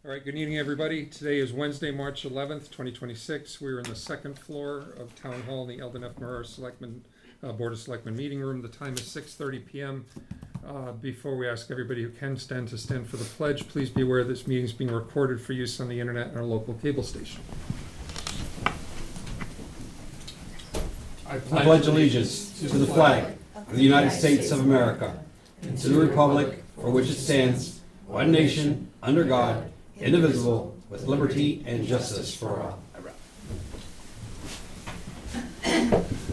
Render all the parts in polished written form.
All right, good evening, everybody. Today is Wednesday, March 11th, 2026. We're in the second floor of Town Hall in the Eldon F. Murrah Selectmen, Board of Selectmen meeting room. The time is 6:30 p.m. Before we ask everybody who can stand to stand for the pledge, please be aware this meeting is being recorded for use on the internet and our local cable station. I pledge allegiance to the flag of the United States of America and to the republic for which it stands, one nation, under God, indivisible, with liberty and justice for all.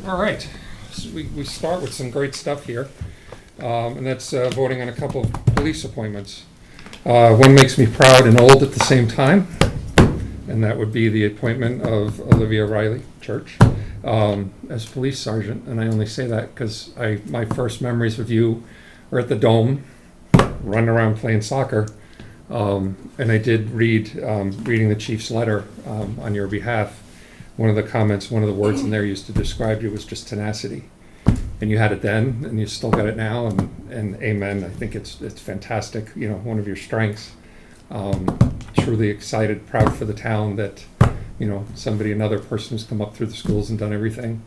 All right, so we start with some great stuff here, and that's voting on a couple of police appointments. One makes me proud and old at the same time, and that would be the appointment of Olivia Riley Church as police sergeant. And I only say that because my first memories of you are at the Dome, running around playing soccer. And I did read, reading the chief's letter on your behalf. One of the comments, one of the words in there used to describe you was just tenacity. And you had it then, and you still got it now, and amen. I think it's fantastic, you know, one of your strengths. Truly excited, proud for the town that, you know, another person who's come up through the schools and done everything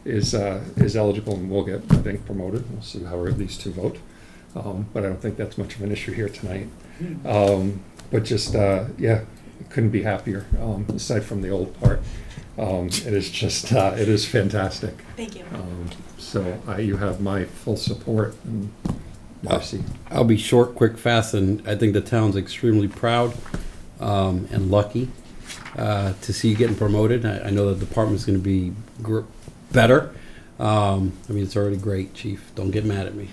is eligible and will get, I think, promoted. We'll see how these two vote. But I don't think that's much of an issue here tonight. But just, yeah, couldn't be happier, aside from the old part. It is just, it is fantastic. Thank you. So you have my full support and mercy. I'll be short, quick, fast, and I think the town's extremely proud and lucky to see you getting promoted. I know the department's going to be better. I mean, it's already great, Chief. Don't get mad at me.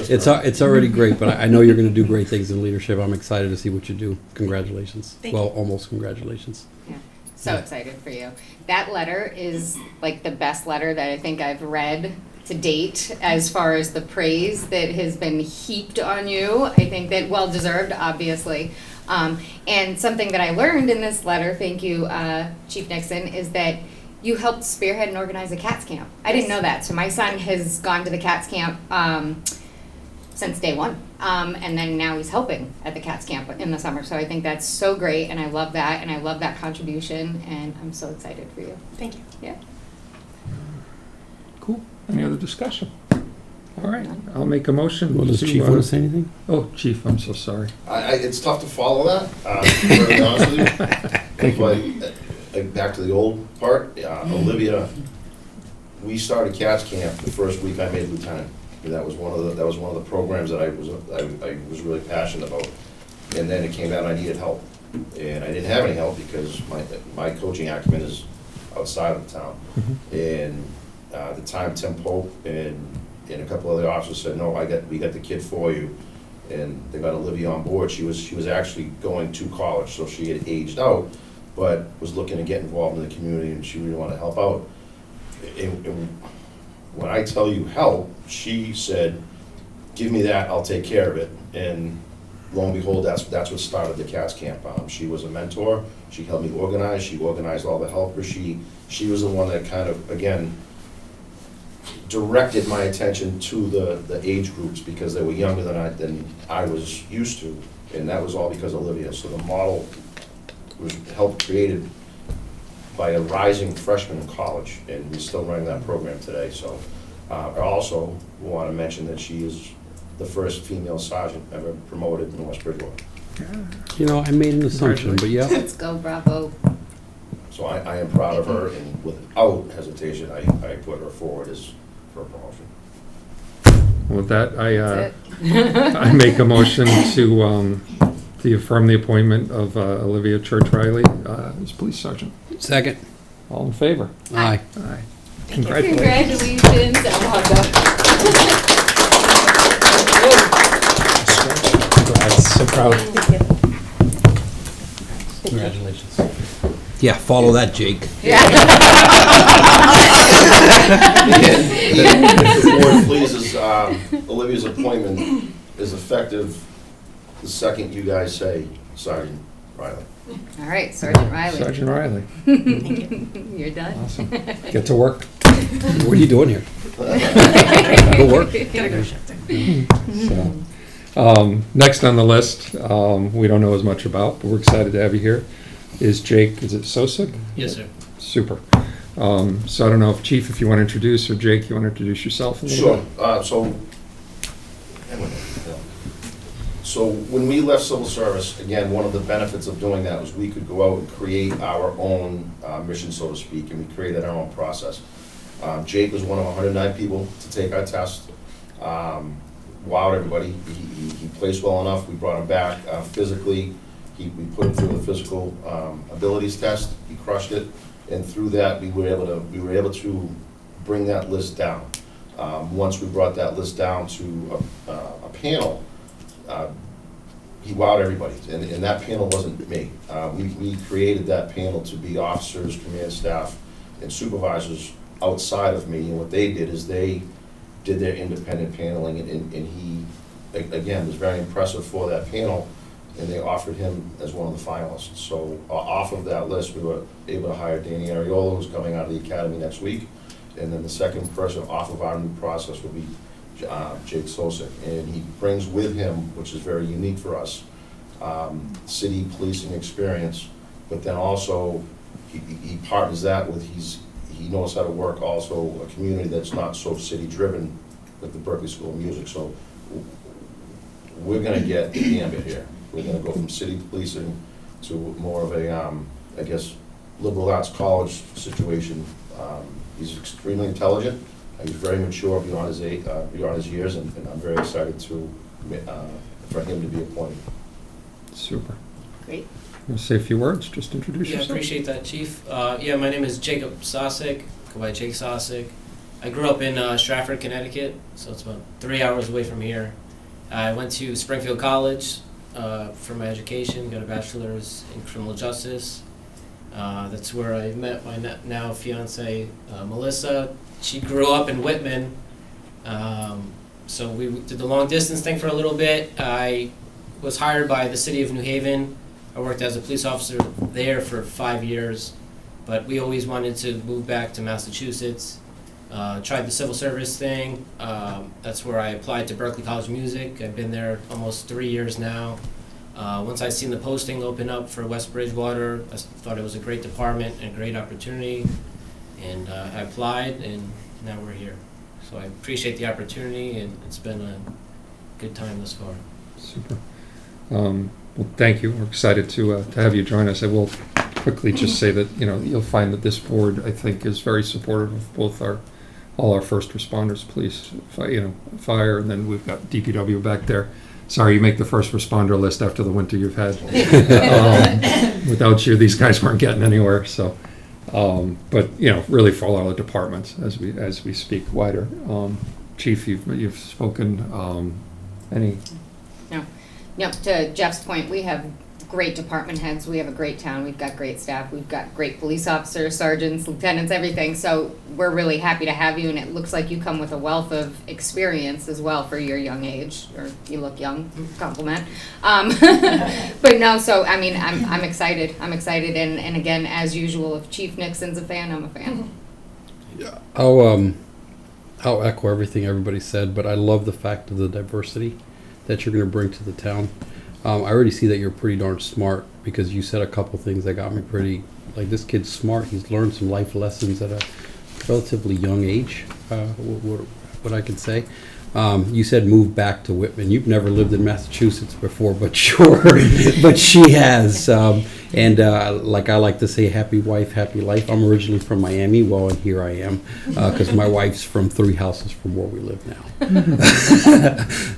It's already great, but I know you're going to do great things in leadership. I'm excited to see what you do. Congratulations. Thank you. Almost congratulations. Yeah, so excited for you. That letter is like the best letter that I think I've read to date as far as the praise that has been heaped on you. I think that well-deserved, obviously. And something that I learned in this letter, thank you, Chief Nixon, is that you helped spearhead and organize a CATS camp. I didn't know that. So my son has gone to the CATS camp since day one. And then now he's helping at the CATS camp in the summer. So I think that's so great, and I love that, and I love that contribution, and I'm so excited for you. Thank you. Yeah. Cool. Any other discussion? All right, I'll make a motion. Well, does Chief want to say anything? Oh, Chief, I'm so sorry. It's tough to follow that, to be very honest with you. Thank you. But back to the old part, Olivia, we started CATS camp the first week I made lieutenant. And that was one of the programs that I was really passionate about. And then it came out I needed help, and I didn't have any help because my coaching acumen is outside of the town. Mm-hmm. And at the time, Tim Pope and a couple other officers said, no, we got the kid for you. And they got Olivia on board. She was actually going to college, so she had aged out, but was looking to get involved in the community, and she really wanted to help out. And when I tell you help, she said, give me that, I'll take care of it. And lo and behold, that's what started the CATS camp. She was a mentor. She helped me organize. She organized all the helpers. She was the one that kind of, again, directed my attention to the age groups because they were younger than I was used to. And that was all because of Olivia. So the model was helped created by a rising freshman in college, and we're still running that program today. So I also want to mention that she is the first female sergeant ever promoted in West Bridgewater. You know, I made an assumption, but yeah. Let's go, bravo. So I am proud of her, and without hesitation, I put her forward as for a promotion. With that, That's I make a motion to affirm the appointment of Olivia Church Riley as police sergeant. Second. All in favor? Aye. Aye. Congratulations. So proud. Congratulations. Yeah, follow that, Jake. If the board pleases, Olivia's appointment is effective the second you guys say Sergeant Riley. All right, Sergeant Riley. Sergeant Riley. Thank you. You're done. Awesome. Get to work. What are you doing here? Go work. Gotta go shifting. So, Next on the list, we don't know as much about, but we're excited to have you here, is Jake, is it Sosik? Yes, sir. Super. So I don't know if Chief, if you want to introduce, or Jake, you want to introduce yourself a little bit? Sure. So when we left civil service, again, one of the benefits of doing that was we could go out and create our own mission, so to speak, and we created our own process. Jake was one of 109 people to take our test. Wowed everybody. He placed well enough. We brought him back physically. We put him through the physical abilities test. He crushed it, and through that, we were able to bring that list down. Once we brought that list down to a panel, he wowed everybody, and that panel wasn't me. We created that panel to be officers, command staff, and supervisors outside of me, and what they did is they did their independent paneling, and he, again, was very impressive for that panel, and they offered him as one of the finalists. So off of that list, we were able to hire Danny Ariola, who's coming out of the academy next week, and then the second person off of our new process will be Jake Sosik, and he brings with him, which is very unique for us, city policing experience, but then also he partners that with he knows how to work also a community that's not so city driven with the Berkeley School of Music. So we're going to get the gambit here. We're going to go from city policing to more of a I guess liberal arts college situation. He's extremely intelligent. He's very mature beyond his years, and I'm very excited for him to be appointed. Super. Great. Want to say a few words? Just introduce Yeah, I yourself. appreciate that, Chief. Yeah, my name is Jacob Sosik, go by Jake Sosik. I grew up in Stratford, Connecticut, so it's about 3 hours away from here. I went to Springfield College for my education, got a bachelor's in criminal justice. That's where I met my now fiance, Melissa. She grew up in Whitman, so we did the long distance thing for a little bit. I was hired by the city of New Haven. I worked as a police officer there for 5 years, but we always wanted to move back to Massachusetts. Tried the civil service thing. That's where I applied to Berkeley College of Music. I've been there almost 3 years now. Once I seen the posting open up for West Bridgewater, I thought it was a great department and a great opportunity, and I applied, and now we're here. So I appreciate the opportunity, and it's been a good time thus far. Super. Well, thank you. We're excited to have you join us. I will quickly just say that, you'll find that this board, I think, is very supportive of both all our first responders, police, fire, and then we've got DPW back there. Sorry, you make the first responder list after the winter you've had. Without you, these guys weren't getting anywhere. So, but really for all our departments as we speak wider. Chief, you've spoken. Any? No, to Jeff's point, we have great department heads, we have a great town, we've got great staff, we've got great police officers, sergeants, lieutenants, everything, so we're really happy to have you, and it looks like you come with a wealth of experience as well for your young age, or you look young, compliment. But no, so, I mean, I'm excited, and again, as usual, if Chief Nixon's a fan, I'm a fan. I'll echo everything everybody said, but I love the fact of the diversity that you're going to bring to the town. I already see that you're pretty darn smart, because you said a couple things that got me pretty, like, this kid's smart. He's learned some life lessons at a relatively young age, what I can say. You said move back to Whitman. You've never lived in Massachusetts before, but sure, but she has. And like I like to say, happy wife, happy life. I'm originally from Miami, well, and here I am, because my wife's from 3 houses from where we live now.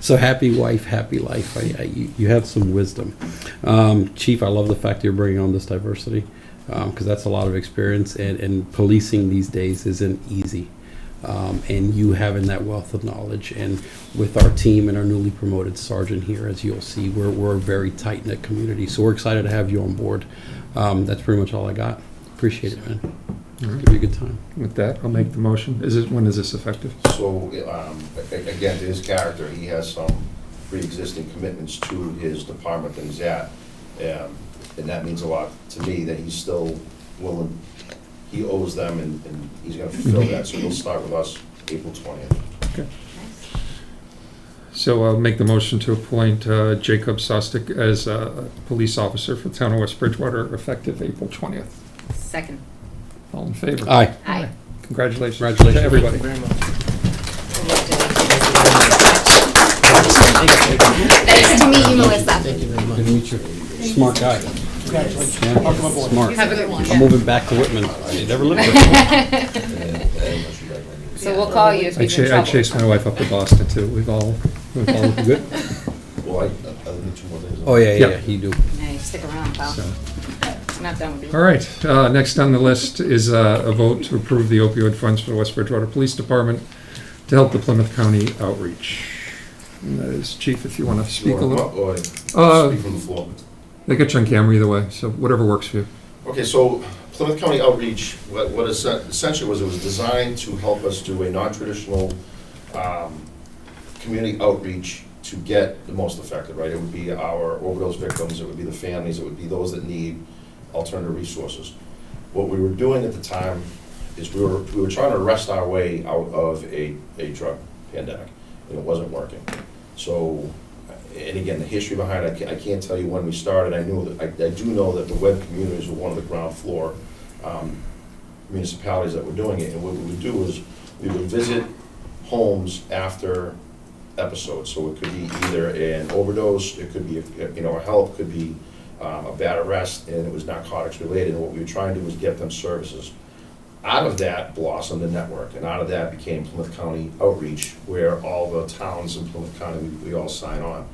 So happy wife, happy life. You have some wisdom. Chief, I love the fact that you're bringing on this diversity, because that's a lot of experience, and policing these days isn't easy. And you having that wealth of knowledge, and with our team and our newly promoted sergeant here, as you'll see, we're a very tight-knit community, so we're excited to have you on board. That's pretty much all I got. Appreciate it, man. All right. Give you a good time. With that, I'll make the motion. When is this effective? So, again, to his character, he has some pre-existing commitments to his department that he's at, and that means a lot to me, that he's still willing. He owes them, and he's going to fulfill that. So he'll start with us April 20th. Okay. So I'll make the motion to appoint Jacob Sostek as a police officer for the town of West Bridgewater, effective April 20th. Second. All in favor? Aye. Aye. Congratulations. Congratulations. To everybody. Thank you very much. Nice to meet you, Melissa. Thank you very much. Good to meet you. Smart guy. Congratulations. Yeah. Welcome aboard. Smart. Have a good one. I'm moving back to Whitman. I never lived there. So we'll call you if I he's in I trouble. chased my wife up to Boston, too. We've all good, Well, I need 2 more days. Oh, yeah, Yeah. yeah, he do. Yeah, stick around, pal. so. I'm not done with you. All right, next on the list is a vote to approve the opioid funds for the West Bridgewater Police Department to help the Plymouth County outreach. And that is, Chief, if you want to speak a little. Or Uh, speak from the floor. They get you on camera either way, so whatever works for you. Okay, so Plymouth County Outreach, what essentially was, it was designed to help us do a non-traditional community outreach to get the most affected, right? It would be our overdose victims, it would be the families, it would be those that need alternative resources. What we were doing at the time is we were trying to wrest our way out of a drug pandemic, and it wasn't working. So, and again, the history behind it, I can't tell you when we started. I do know that the web communities were one of the ground floor municipalities that were doing it, and what we would do is we would visit homes after episodes. So it could be either an overdose, it could be a help, could be a bad arrest, and it was narcotics related. And what we were trying to do was get them services. Out of that blossomed the network, and out of that became Plymouth County Outreach, where all the towns in Plymouth County, we all sign on.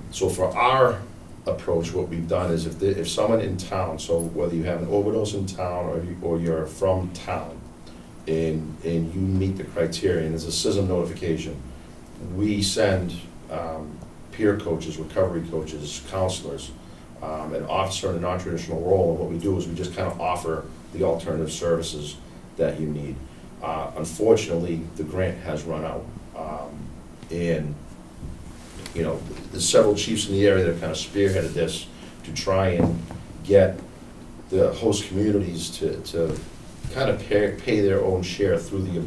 So for our approach, what we've done is if someone in town, so whether you have an overdose in town or you're from town, and you meet the criteria, and there's a CISM notification, we send peer coaches, recovery coaches, counselors, an officer in a non-traditional role, and what we do is we just kind of offer the alternative services that you need. Unfortunately, the grant has run out, and there's several chiefs in the area that have kind of spearheaded this to try and get the host communities to kind of pay their own share through the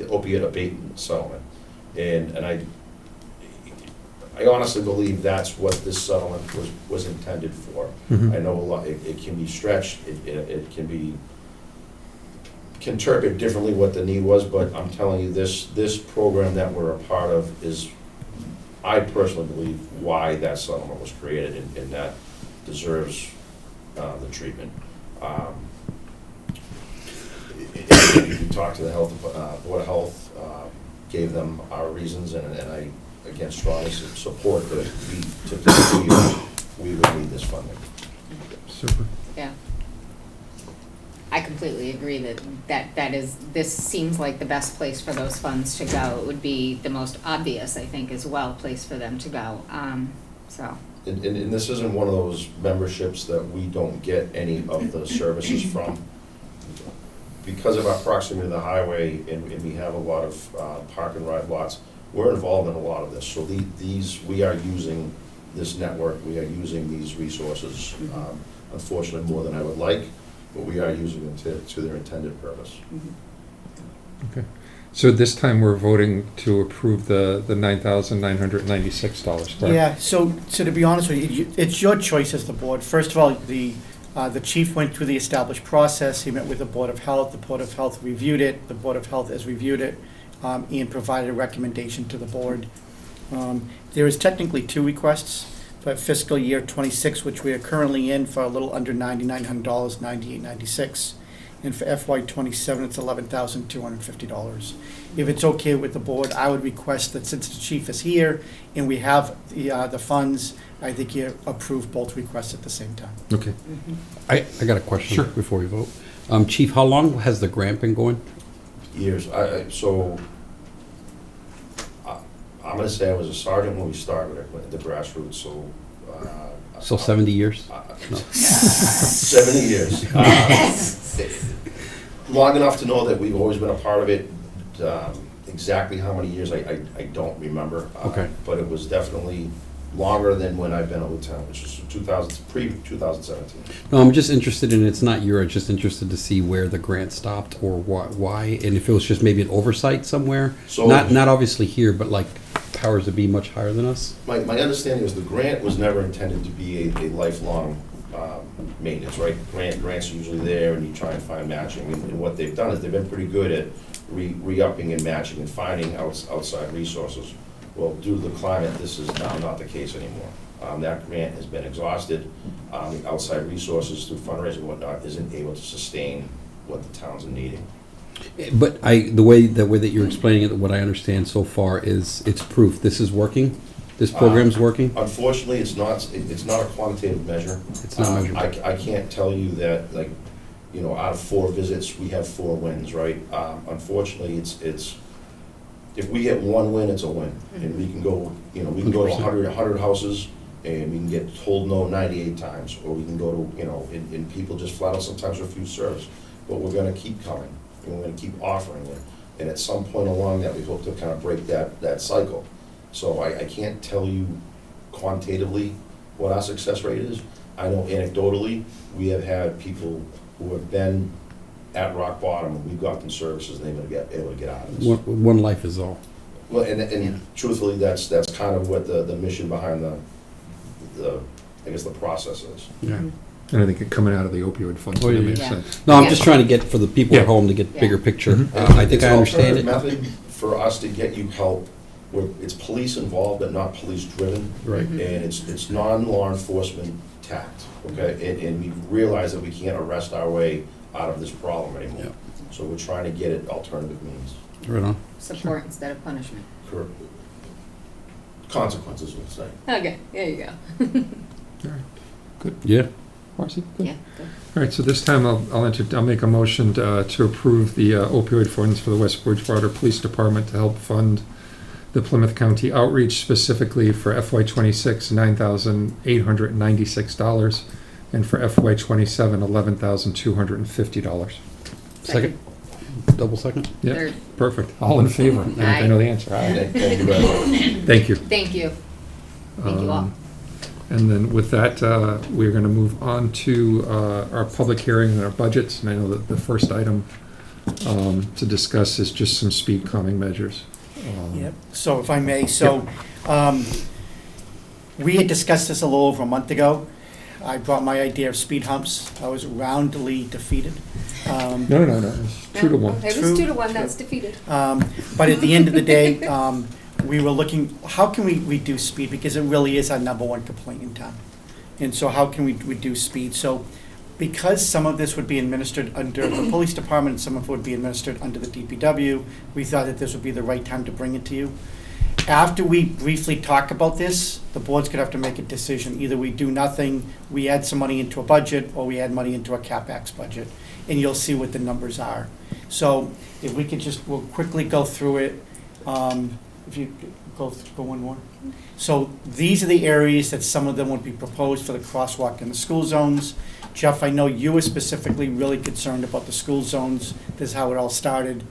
opiate abatement settlement. And I honestly believe that's what this settlement was intended for. Mhm. I know a lot, it can be stretched, it can be interpreted differently what the need was, but I'm telling you, this program that we're a part of is, I personally believe, why that settlement was created, and that deserves the treatment. You talk to the Board of Health, gave them our reasons, and I, again, strongly support that we would need this funding. Super. Yeah. I completely agree this seems like the best place for those funds to go. It would be the most obvious, I think, as well, place for them to go, so. And this isn't one of those memberships that we don't get any of the services from. Because of our proximity to the highway, and we have a lot of park and ride lots, we're involved in a lot of this. So we are using this network, we are using these resources, unfortunately more than I would like, but we are using them to their intended purpose. Okay. So this time we're voting to approve the $9,996, correct? Yeah, so to be honest with you, it's your choice as the board. First of all, the chief went through the established process. He met with the Board of Health. The Board of Health reviewed it. The Board of Health has reviewed it and provided a recommendation to the board. There is technically 2 requests for fiscal year '26, which we are currently in, for a little under $9,900, $98.96. And for FY '27, it's $11,250. If it's okay with the board, I would request that since the chief is here and we have the funds, I think you approve both requests at the same time. Okay. I got a question Sure. before we vote. Chief, how long has the grant been going? Years. I'm going to say I was a sergeant when we started at the grassroots, so. So 70 years? No. 70 years. Long enough to know that we've always been a part of it. Exactly how many years, I don't remember. Okay. But it was definitely longer than when I've been a lieutenant, which was pre-2017. No, I'm just interested in, it's not your, I'm just interested to see where the grant stopped or why, and if it was just maybe an oversight somewhere. So- Not obviously here, but like powers that be much higher than us? My understanding is the grant was never intended to be a lifelong maintenance, right? Grants are usually there, and you try and find matching, and what they've done is they've been pretty good at re-upping and matching and finding outside resources. Well, due to the climate, this is now not the case anymore. That grant has been exhausted. The outside resources through fundraising and whatnot isn't able to sustain what the towns are needing. But the way that you're explaining it, what I understand so far is it's proof this is working. This program's working. Unfortunately, it's not a quantitative measure. It's not measurable. I can't tell you that, like, you know, out of 4 visits, we have 4 wins, right? Unfortunately, it's if we get 1 win, it's a win, and we can go, you know, we can go to 100 houses, and we can get told no 98 times, or we can go to, you know, and people just flat out sometimes refuse service. But we're gonna keep coming, and we're gonna keep offering it, and at some point along that, we hope to kind of break that cycle. So I can't tell you quantitatively what our success rate is. I know anecdotally, we have had people who have been at rock bottom, and we've got them services, and they've been able to get out of this. One life is all. Well, and truthfully, that's kind of what the mission behind the I guess the process is. Yeah. And I think it coming out of the opioid fund, Oh, that yeah. makes Yeah. sense. No, I'm just trying to get, for the people at Yeah. home, to get Yeah. bigger picture. Mhm. I think It's I an understand it. alternative method for us to get you help, where it's police involved but not police driven. Right. And it's non-law enforcement tact, okay? And we realize that we can't arrest our way out of this problem anymore. Yeah. So we're trying to get it alternative means. Right on. Support instead of punishment. Correct. Consequences, we'll say. Okay, there you go. All right, good. Yeah. Marcy, good? Yeah, good. All right, so this time I'll make a motion to approve the opioid funds for the West Bridgewater Police Department to help fund the Plymouth County outreach, specifically for FY '26, $9,896, and for FY '27, $11,250. Second? Double second? Yeah, Third. perfect. All in favor? I think I know the answer. Aye. Thank you very much. Thank you. Thank you. Thank you all. And then with that, we're going to move on to our public hearing and our budgets. And I know that the first item to discuss is just some speed calming measures. Yep, so if I may, we had discussed this a little over a month ago. I brought my idea of speed humps. I was roundly defeated. No, it's 2-1. It True. was 2-1, that's defeated. But at the end of the day, we were looking, how can we reduce speed? Because it really is our #1 complaint in town. And so how can we reduce speed? So because some of this would be administered under the police department and some of it would be administered under the DPW, we thought that this would be the right time to bring it to you. After we briefly talk about this, the board's gonna have to make a decision. Either we do nothing, we add some money into a budget, or we add money into a CapEx budget, and you'll see what the numbers are. So if we could we'll quickly go through it. If you go one more. So these are the areas that some of them would be proposed for the crosswalk in the school zones. Jeff, I know you were specifically really concerned about the school zones. This is how it all started.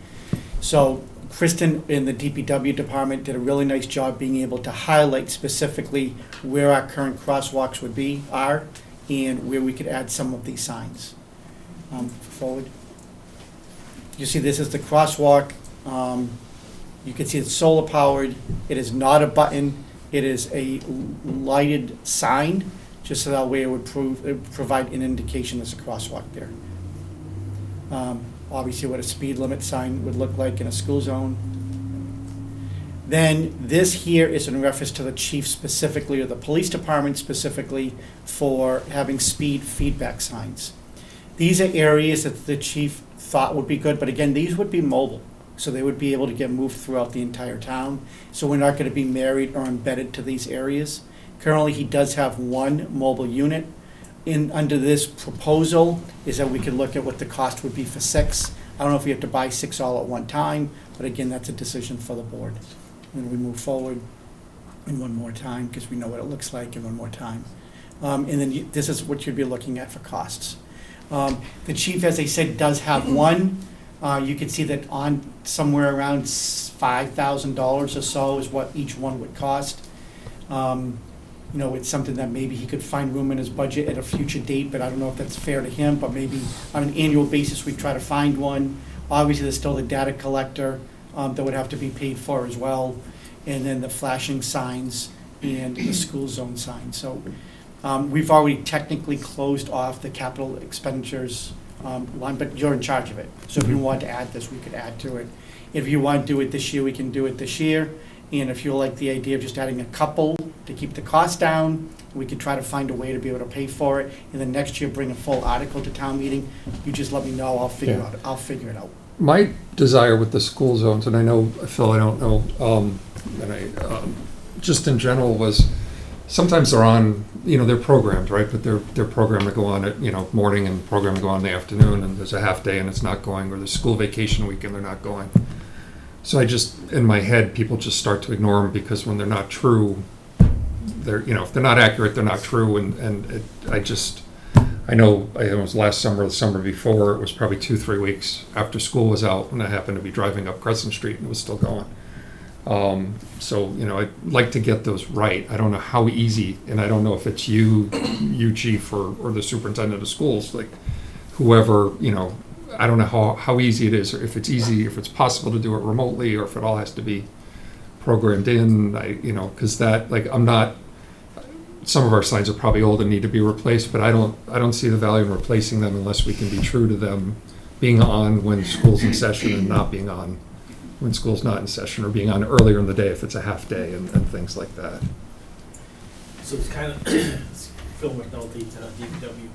So Kristen in the DPW department did a really nice job being able to highlight specifically where our current crosswalks are, and where we could add some of these signs. Forward. You see this is the crosswalk. You can see it's solar powered. It is not a button. It is a lighted sign, just so that way it would provide an indication there's a crosswalk there. Obviously what a speed limit sign would look like in a school zone. Then this here is in reference to the chief specifically, or the police department specifically, for having speed feedback signs. These are areas that the chief thought would be good, but again, these would be mobile. So they would be able to get moved throughout the entire town. So we're not gonna be married or embedded to these areas. Currently, he does have 1 mobile unit. Under this proposal is that we could look at what the cost would be for 6. I don't know if we have to buy 6 all at one time, but again, that's a decision for the board. And we move forward, and one more time, because we know what it looks like, and one more time. And then this is what you'd be looking at for costs. The chief, as I said, does have 1. You can see that on somewhere around $5,000 or so is what each one would cost. It's something that maybe he could find room in his budget at a future date, but I don't know if that's fair to him, but maybe on an annual basis, we try to find one. Obviously, there's still the data collector that would have to be paid for as well. and then the flashing signs and the school zone signs. So we've already technically closed off the capital expenditures line, but you're in charge of it. So if you want to add this, we could add to it. If you want to do it this year, we can do it this year. And if you like the idea of just adding a couple to keep the cost down, we could try to find a way to be able to pay for it. And then next year, bring a full article to town meeting. You just let me know, I'll figure it out. My desire with the school zones, and I know, Phil, I don't know, just in general was, sometimes they're on, they're programmed, right? But they're programmed to go on at, morning and programmed to go on in the afternoon, and there's a half day and it's not going, or the school vacation weekend, they're not going. So I just, in my head, people just start to ignore them because when they're not true, if they're not accurate, they're not true, I know it was last summer, the summer before, it was probably 2-3 weeks after school was out, and I happened to be driving up Crescent Street and it was still going. So, I'd like to get those right. I don't know how easy, and I don't know if it's you chief, or the superintendent of schools, like whoever, I don't know how easy it is, or if it's easy, if it's possible to do it remotely, or if it all has to be programmed in, because some of our signs are probably old and need to be replaced, but I don't see the value in replacing them unless we can be true to them being on when school's in session and not being on when school's not in session, or being on earlier in the day if it's a half day and things like that. So it's kind of, Phil McNulty, DPW.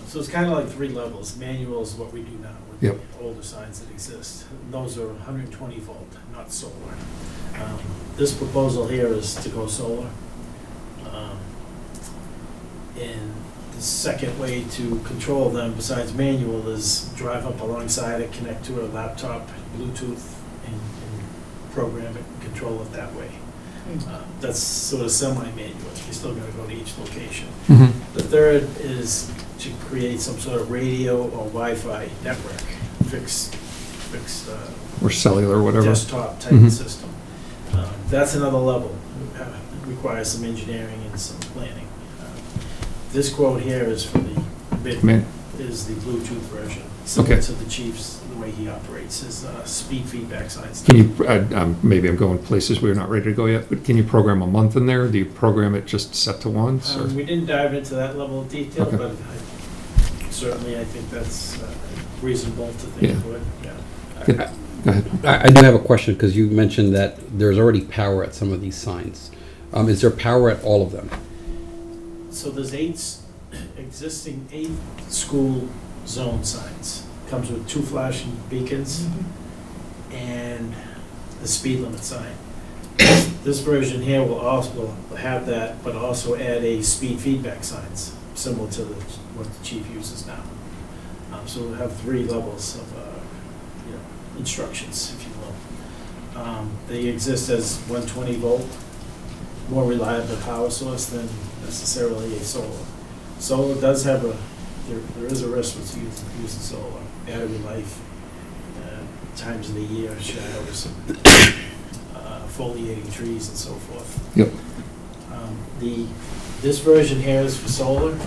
So it's kind of like 3 levels. Manual is what we do now with Yep. the older signs that exist. And those are 120 volt, not solar. This proposal here is to go solar. And the second way to control them besides manual is drive up alongside it, connect to a laptop, Bluetooth, and program it and control it that way. That's sort of semi-manual. You're still going to go to each location. Mm-hmm. The third is to create some sort of radio or Wi-Fi network, fixed Or cellular, or whatever. desktop type Mhm. system. That's another level. Requires some engineering and some planning. This quote here is for the bid, Man. is the Bluetooth version, similar Okay. to the chief's, the way he operates his speed feedback signs. Can you, maybe I'm going places we're not ready to go yet, but can you program a month in there? Do you program it just set to once? Or? We didn't dive into that level of detail, Okay. but certainly I think that's reasonable to think Yeah. would, yeah. Good. Go ahead. I do have a question, because you mentioned that there's already power at some of these signs. Is there power at all of them? So there's 8 existing school zone signs. Comes with 2 flashing beacons and the speed limit sign. This version here will also have that, but also add a speed feedback signs, similar to what the chief uses now. So we'll have 3 levels of instructions, if you will. They exist as 120 volt, more reliable power source than necessarily a solar. Solar does have there is a risk with using solar. Battery life, times of the year, shadows, foliating trees and so forth. Yep. This version here is for solar,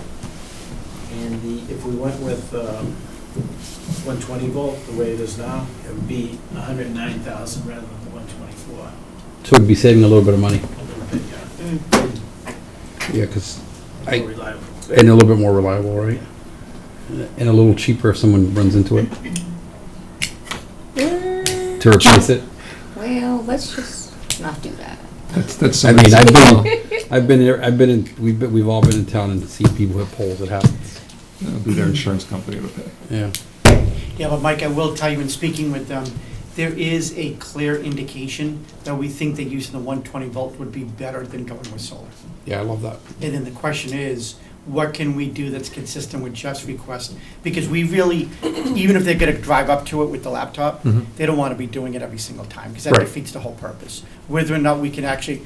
and if we went with 120 volt, the way it is now, it would be 109,000 rather than the 124. So we'd be saving a little bit of money. A little bit, yeah. Yeah, because More reliable. and a little bit more reliable, right? And a little cheaper if someone runs into it to replace it. Well, let's just not do that. That's I mean, we've all been in town and seen people hit poles. It happens. It'll be their insurance company to pay. Yeah. Yeah, but Mike, I will tell you, in speaking with them, there is a clear indication that we think that using the 120 volt would be better than going with solar. Yeah, I love that. And then the question is, what can we do that's consistent with Jeff's request? Because we really, even if they're gonna drive up to it with the laptop, Mhm. they don't wanna be doing it every single time, because that Right. defeats the whole purpose. Whether or not we can actually,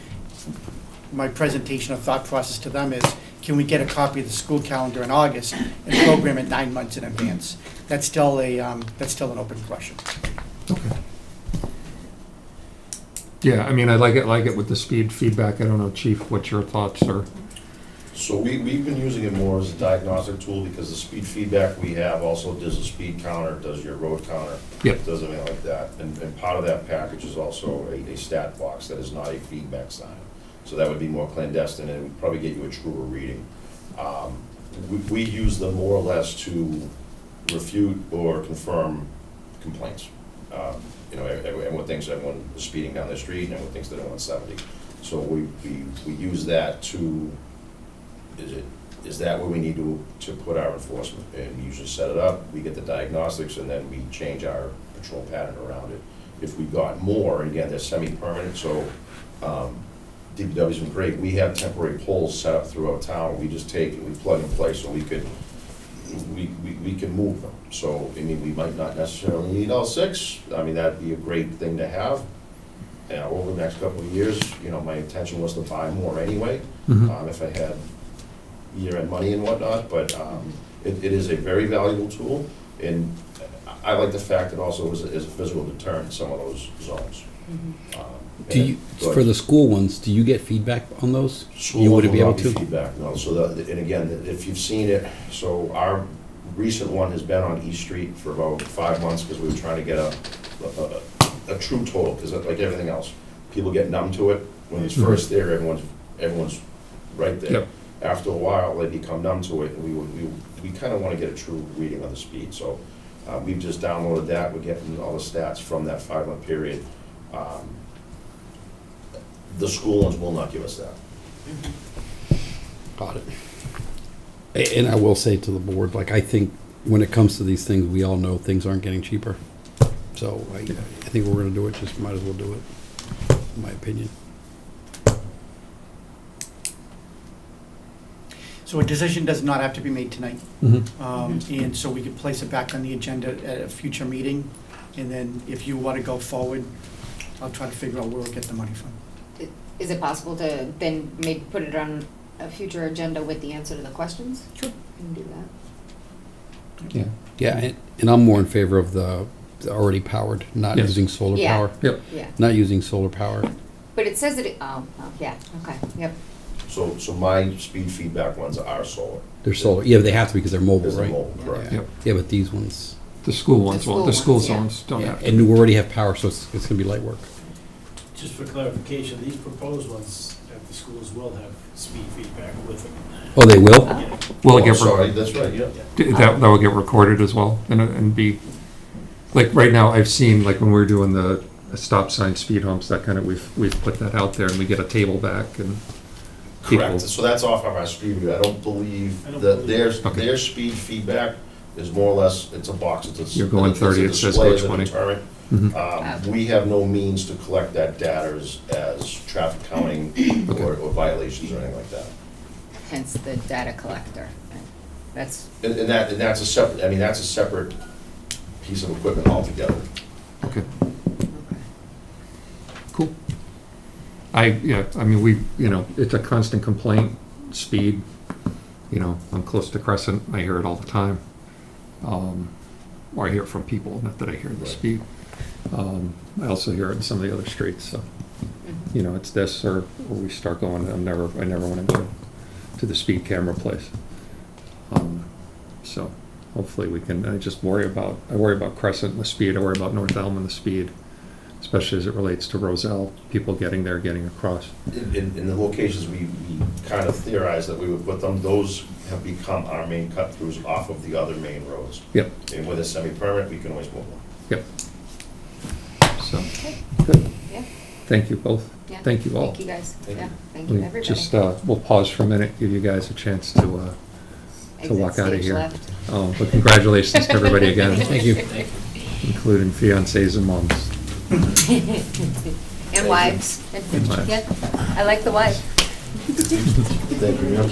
my presentation of thought process to them is, can we get a copy of the school calendar in August and program it 9 months in advance? That's still an open question. Okay. Yeah, I mean, I like it with the speed feedback. I don't know, Chief, what your thoughts are. So we've been using it more as a diagnostic tool because the speed feedback we have also does a speed counter, does your road counter. Yep. Does everything like that. And part of that package is also a stat box that is not a feedback sign. So that would be more clandestine and it would probably get you a truer reading. We use them more or less to refute or confirm complaints. You know, everyone thinks everyone is speeding down the street and everyone thinks they're doing 70. So we use that to, is that where we need to put our enforcement? And we usually set it up, we get the diagnostics, and then we change our patrol pattern around it. If we got more, and again, they're semi-permanent, so DPW's been great. We have temporary poles set up throughout town. We just take and we plug and play so we can move them. So, I mean, we might not necessarily need all 6. I mean, that'd be a great thing to have. And over the next couple of years, you know, my intention was to buy more anyway, if I had year-end money and whatnot, but it is a very valuable tool, and I like the fact that also is a physical deterrent in some of those zones. Do you, for the school ones, do you get feedback on those? School You will wouldn't be able not to? feedback, no, so and again, if you've seen it, so our recent one has been on East Street for about 5 months, because we were trying to get a true total, because like everything else, people get numb to it. When it's first there, everyone's right there. Yep. After a while, they become numb to it, and we kind of want to get a true reading on the speed, so we've just downloaded that, we're getting all the stats from that 5-month period. The school ones will not give us that. Got it. And I will say to the board, like, I think when it comes to these things, we all know things aren't getting cheaper. So I think we're gonna do it, just might as well do it, in my opinion. So a decision does not have to be made tonight. And so we could place it back on the agenda at a future meeting. And then if you want to go forward, I'll try to figure out where we'll get the money from. Is it possible to then maybe put it on a future agenda with the answer to the questions? Sure. Can do that. Yeah. Yeah, and I'm more in favor of the already powered, not Yes. using solar Yeah. power. Yep. Yeah. Not using solar power. But it says that yeah, okay, yep. So my speed feedback ones are solar. They're solar, yeah, they have to because they're mobile, Because they're right? mobile, correct. Yeah. Yep. Yeah, but these ones, The school ones won't, the school school ones, zones don't yeah, have to. and we already have power, so it's gonna be light work. Just for clarification, these proposed ones at the schools will have speed feedback with them. Oh, they will? Yeah. Will it Oh, get, sorry, that's right, yeah. that will get recorded as well and be, like, right now, I've seen, like, when we're doing the stop sign speed humps, that kind of, we've put that out there and we get a table back and people. Correct, so that's off of our speed review. I don't believe I don't that believe- Okay. their speed feedback is more or less, it's a box, it's a. You're going it's a 30, it says display go as a 20. deterrent. Mhm. We have no means to collect that data as traffic counting or violations or anything like that. Hence the data collector. That's, And that's a separate, I mean, that's a separate piece of equipment altogether. Okay, okay. cool. I mean, it's a constant complaint, speed. I'm close to Crescent, I hear it all the time. Or I hear it from people, not that I hear the Right. speed. I also hear it in some of the other streets, so, Mhm. it's this or we start going, I never want to go to the speed camera place. So hopefully we can, I worry about Crescent and the speed, I worry about North Elm and the speed, especially as it relates to Roselle, people getting there, getting across. In the locations we kind of theorized that we would put them, those have become our main cut-throughs off of the other main roads. Yep, And with a semi-permanent, we can always move them. yep. So, Okay. good. Yeah. Thank you both. Yeah. Thank you all. Thank you guys. Thank Yeah, you. thank you, We everybody. just, we'll pause for a minute, give you guys a chance to Exit walk out of stage here. left. But congratulations to everybody again. Thank you. Including fiancés and moms. And wives. And wives. Yeah, I like the wife. Thank you, ma'am.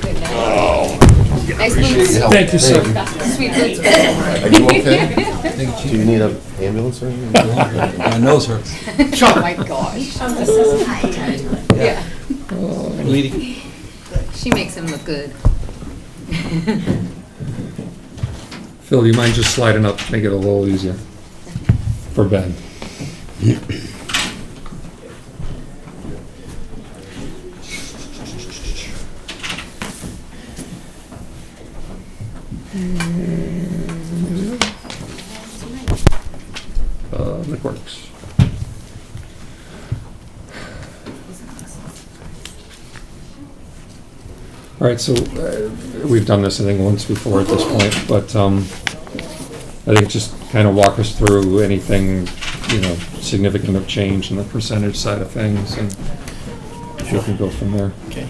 Good night. Nice boots. Thank you, sir. Sweet boots. Are you okay? Do you need an ambulance or anything? My nose hurts. Oh, my gosh. Yeah, Bleeding. she makes him look good. Phil, do you mind just sliding up, make it a little easier for Ben? McWorks. All right, so we've done this, I think, once before at this point, but I think just kind of walk us through anything, significant of change in the percentage side of things, and we can go from there. Okay.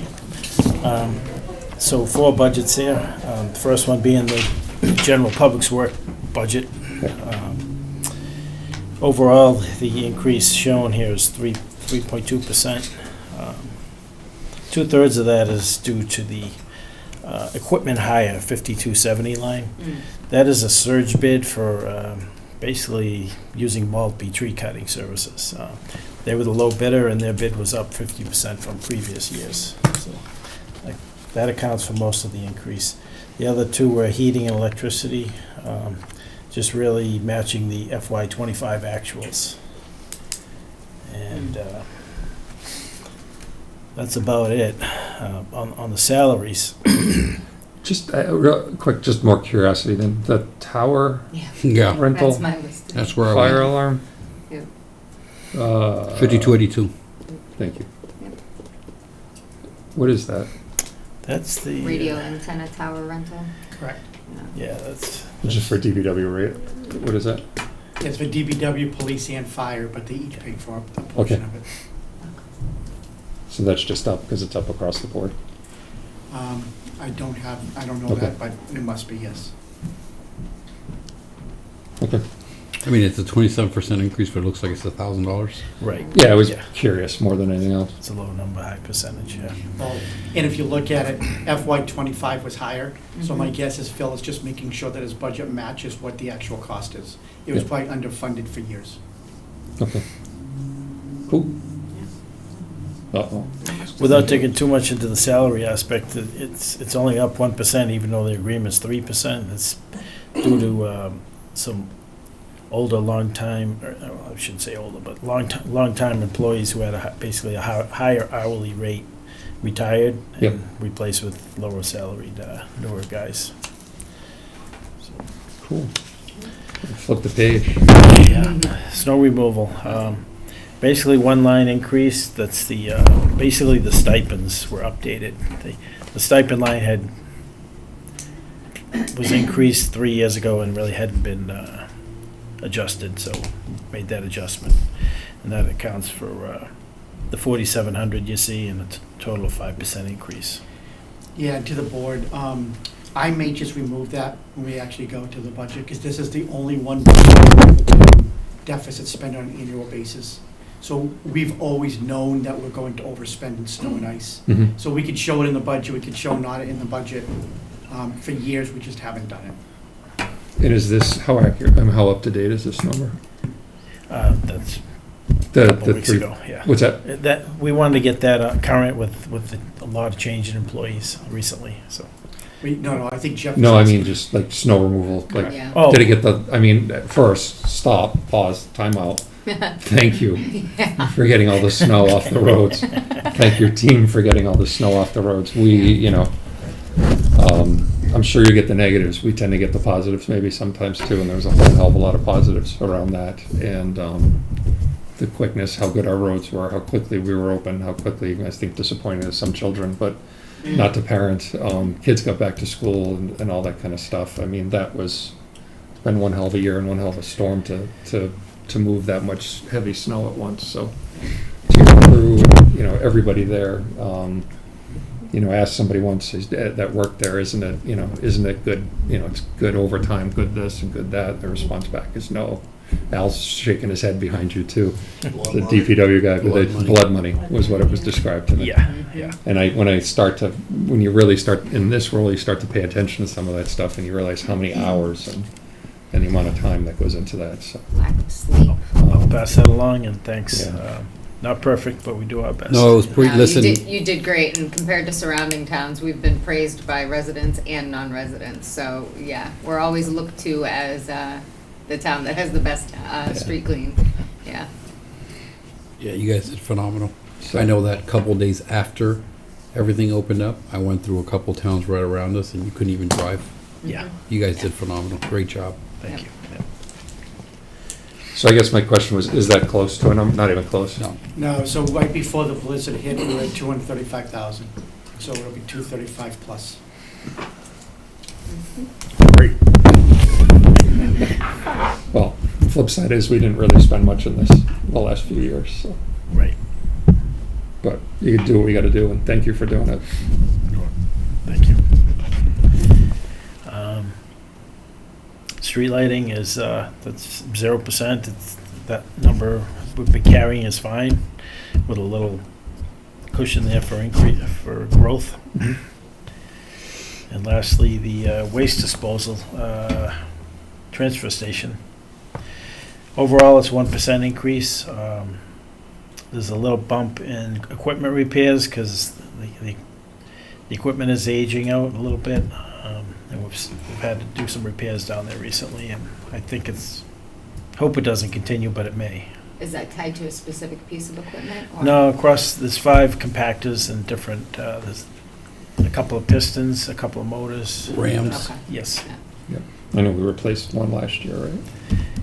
So 4 budgets here. The first one being the general public's work budget. Overall, the increase shown here is 3.2%. 2/3 of that is due to the equipment hire, 5270 line. That is a surge bid for basically using Maltby tree cutting services. They were the low bidder, and their bid was up 50% from previous years. So that accounts for most of the increase. The other 2 were heating and electricity, just really matching the FY25 actuals. And that's about it. On the salaries, Just real quick, just more curiosity, then the tower Yeah, rental, That's my list. that's where I fire went. alarm? Yep. 5282. Thank you. Yep. What is that? that's the. Radio antenna tower rental. Correct. Yeah, that's. Just for DPW rate? What is that? It's for DPW, police, and fire, but they each pay for a Okay. portion of it. So that's just up because it's up across the board? I don't know Okay. that, but it must be, yes. Okay. I mean, it's a 27% increase, but it looks like it's $1,000. Right. Yeah, I was Yeah. curious more than anything else. It's a low number, high percentage, yeah. Well, and if you look at it, FY25 was higher, so my Mhm. guess is Phil is just making sure that his budget matches what the actual cost is. It was Yeah. probably underfunded for years. Okay. Cool. Uh-oh. Without digging too much into the salary aspect, it's only up 1%, even though the agreement's 3%. It's due to some older, long-time, or I shouldn't say older, but long-time employees who had basically a higher hourly rate retired Yep. and replaced with lower salaried newer guys. Cool. Flip the page. Yeah, snow removal. Basically, one line increase, that's the, basically the stipends were updated. The stipend line was increased 3 years ago and really hadn't been adjusted, so made that adjustment. And that accounts for the 4,700 you see, and a total of 5% increase. Yeah, to the board, I may just remove that when we actually go to the budget, because this is the only one deficit spent on an annual basis. So we've always known that we're going to overspend in snow and ice. Mm-hmm. So we could show it in the budget, we could show not in the budget. For years, we just haven't done it. And is this, how accurate, how up to date is this number? That's The a couple weeks 3 ago, yeah. What's that? That, we wanted to get that current with a lot of change in employees recently, so. No, I think Jeff. No, I mean just like snow removal, like, Yeah. Oh, did it get first, stop, pause, time out. Thank you for getting all the snow off the roads. Thank your team for getting all the snow off the roads. I'm sure you get the negatives. We tend to get the positives maybe sometimes too, and there's a whole hell of a lot of positives around that. And the quickness, how good our roads were, how quickly we were open, how quickly, I think disappointing to some children, but not to parents. Kids got back to school and all that kind of stuff. I mean, it's been one hell of a year and one hell of a storm to move that much heavy snow at once. So to your crew, everybody there, asked somebody once that worked there, isn't it good? It's good overtime, good this and good that. The response back is no. Al's shaking his head behind you too. The DPW guy, blood money was what it was described to me. yeah. And when you really start in this role, you start to pay attention to some of that stuff, and you realize how many hours and the amount of time that goes into that. So Lack of sleep. I'll pass that along, and thanks. Yeah. Not perfect, but we do our best. No, it was No, listen, you did great, and compared to surrounding towns, we've been praised by residents and non-residents. So, yeah, we're always looked to as the town that has the best street clean. Yeah. yeah, you guys did phenomenal. So- I know that couple days after everything opened up, I went through a couple towns right around us, and you couldn't even drive. Yeah, you guys did phenomenal. Great job. Thank you. Yeah. So I guess my question was, is that close to a number? Not even close? No. No, so right before the blizzard hit, we were at 235,000, so it'll be 235 plus. Great. Well, the flip side is we didn't really spend much in this the last few years, so. Right. But you do what we gotta do, and thank you for doing it. Thank you. Street lighting is, that's 0%. It's, that number we've been carrying is fine, with a little cushion there for increase, for growth. And lastly, the waste disposal, transfer station. Overall, it's 1% increase. There's a little bump in equipment repairs because the equipment is aging out a little bit. And we've had to do some repairs down there recently, and I think hope it doesn't continue, but it may. Is that tied to a specific piece of equipment? Or? No, across, there's 5 compactors and different, there's a couple of pistons, a couple of motors. Rams. Okay. Yes, I know we replaced one last year, right?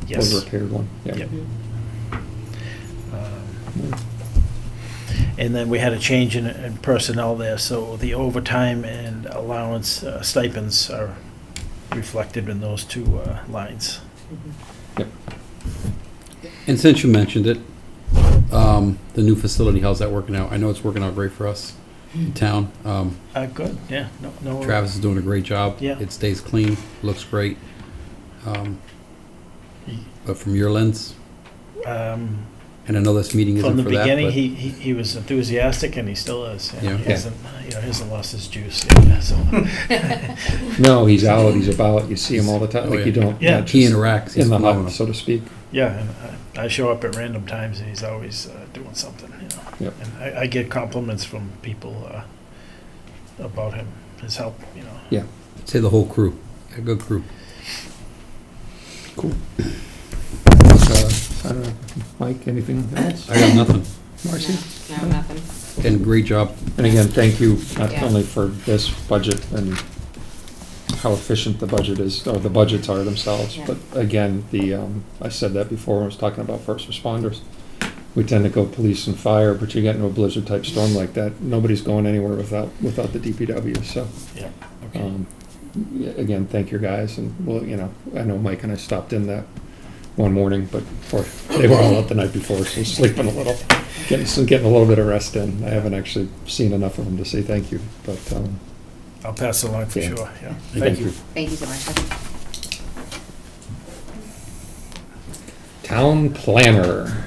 yes. Or repaired one, yeah. Yep. And then we had a change in personnel there, so the overtime and allowance stipends are reflected in those 2 lines. And since you mentioned it, the new facility, how's that working out? I know it's working out great for us in town. Good, yeah, no. Travis is doing a great job. Yeah. It stays clean, looks great. But from your lens, and I know this meeting isn't From the for that, beginning, but he was enthusiastic, and he still is. Yeah. He hasn't lost his juice yet, so. No, he's out, he's about, you see him all the time, Oh, like you yeah. don't. Yeah. not he just interacts, he's in the phenomenal. hut, so to speak. Yeah, and I show up at random times, and he's always doing something, you know. Yep. And I get compliments from people about him, his help, you know. I'd say the whole crew, a good crew. Cool. I don't know, Mike, anything else? I got nothing. Marcy? No, nothing. And great job. And again, thank you not Yeah. only for this budget and how efficient the budget is, or the budgets are themselves, Yeah. but again, I said that before when I was talking about first responders. We tend to go police and fire, but you get into a blizzard type storm like that, nobody's going anywhere without the DPW, so. Yeah, okay. Yeah, again, thank your guys, and well, I know Mike and I stopped in that one morning, but they were all out the night before, so sleeping a little, getting a little bit of rest in. I haven't actually seen enough of them to say thank you, but, I'll pass it along for Yeah. sure, yeah. thank you. Thank you so much. Town planner.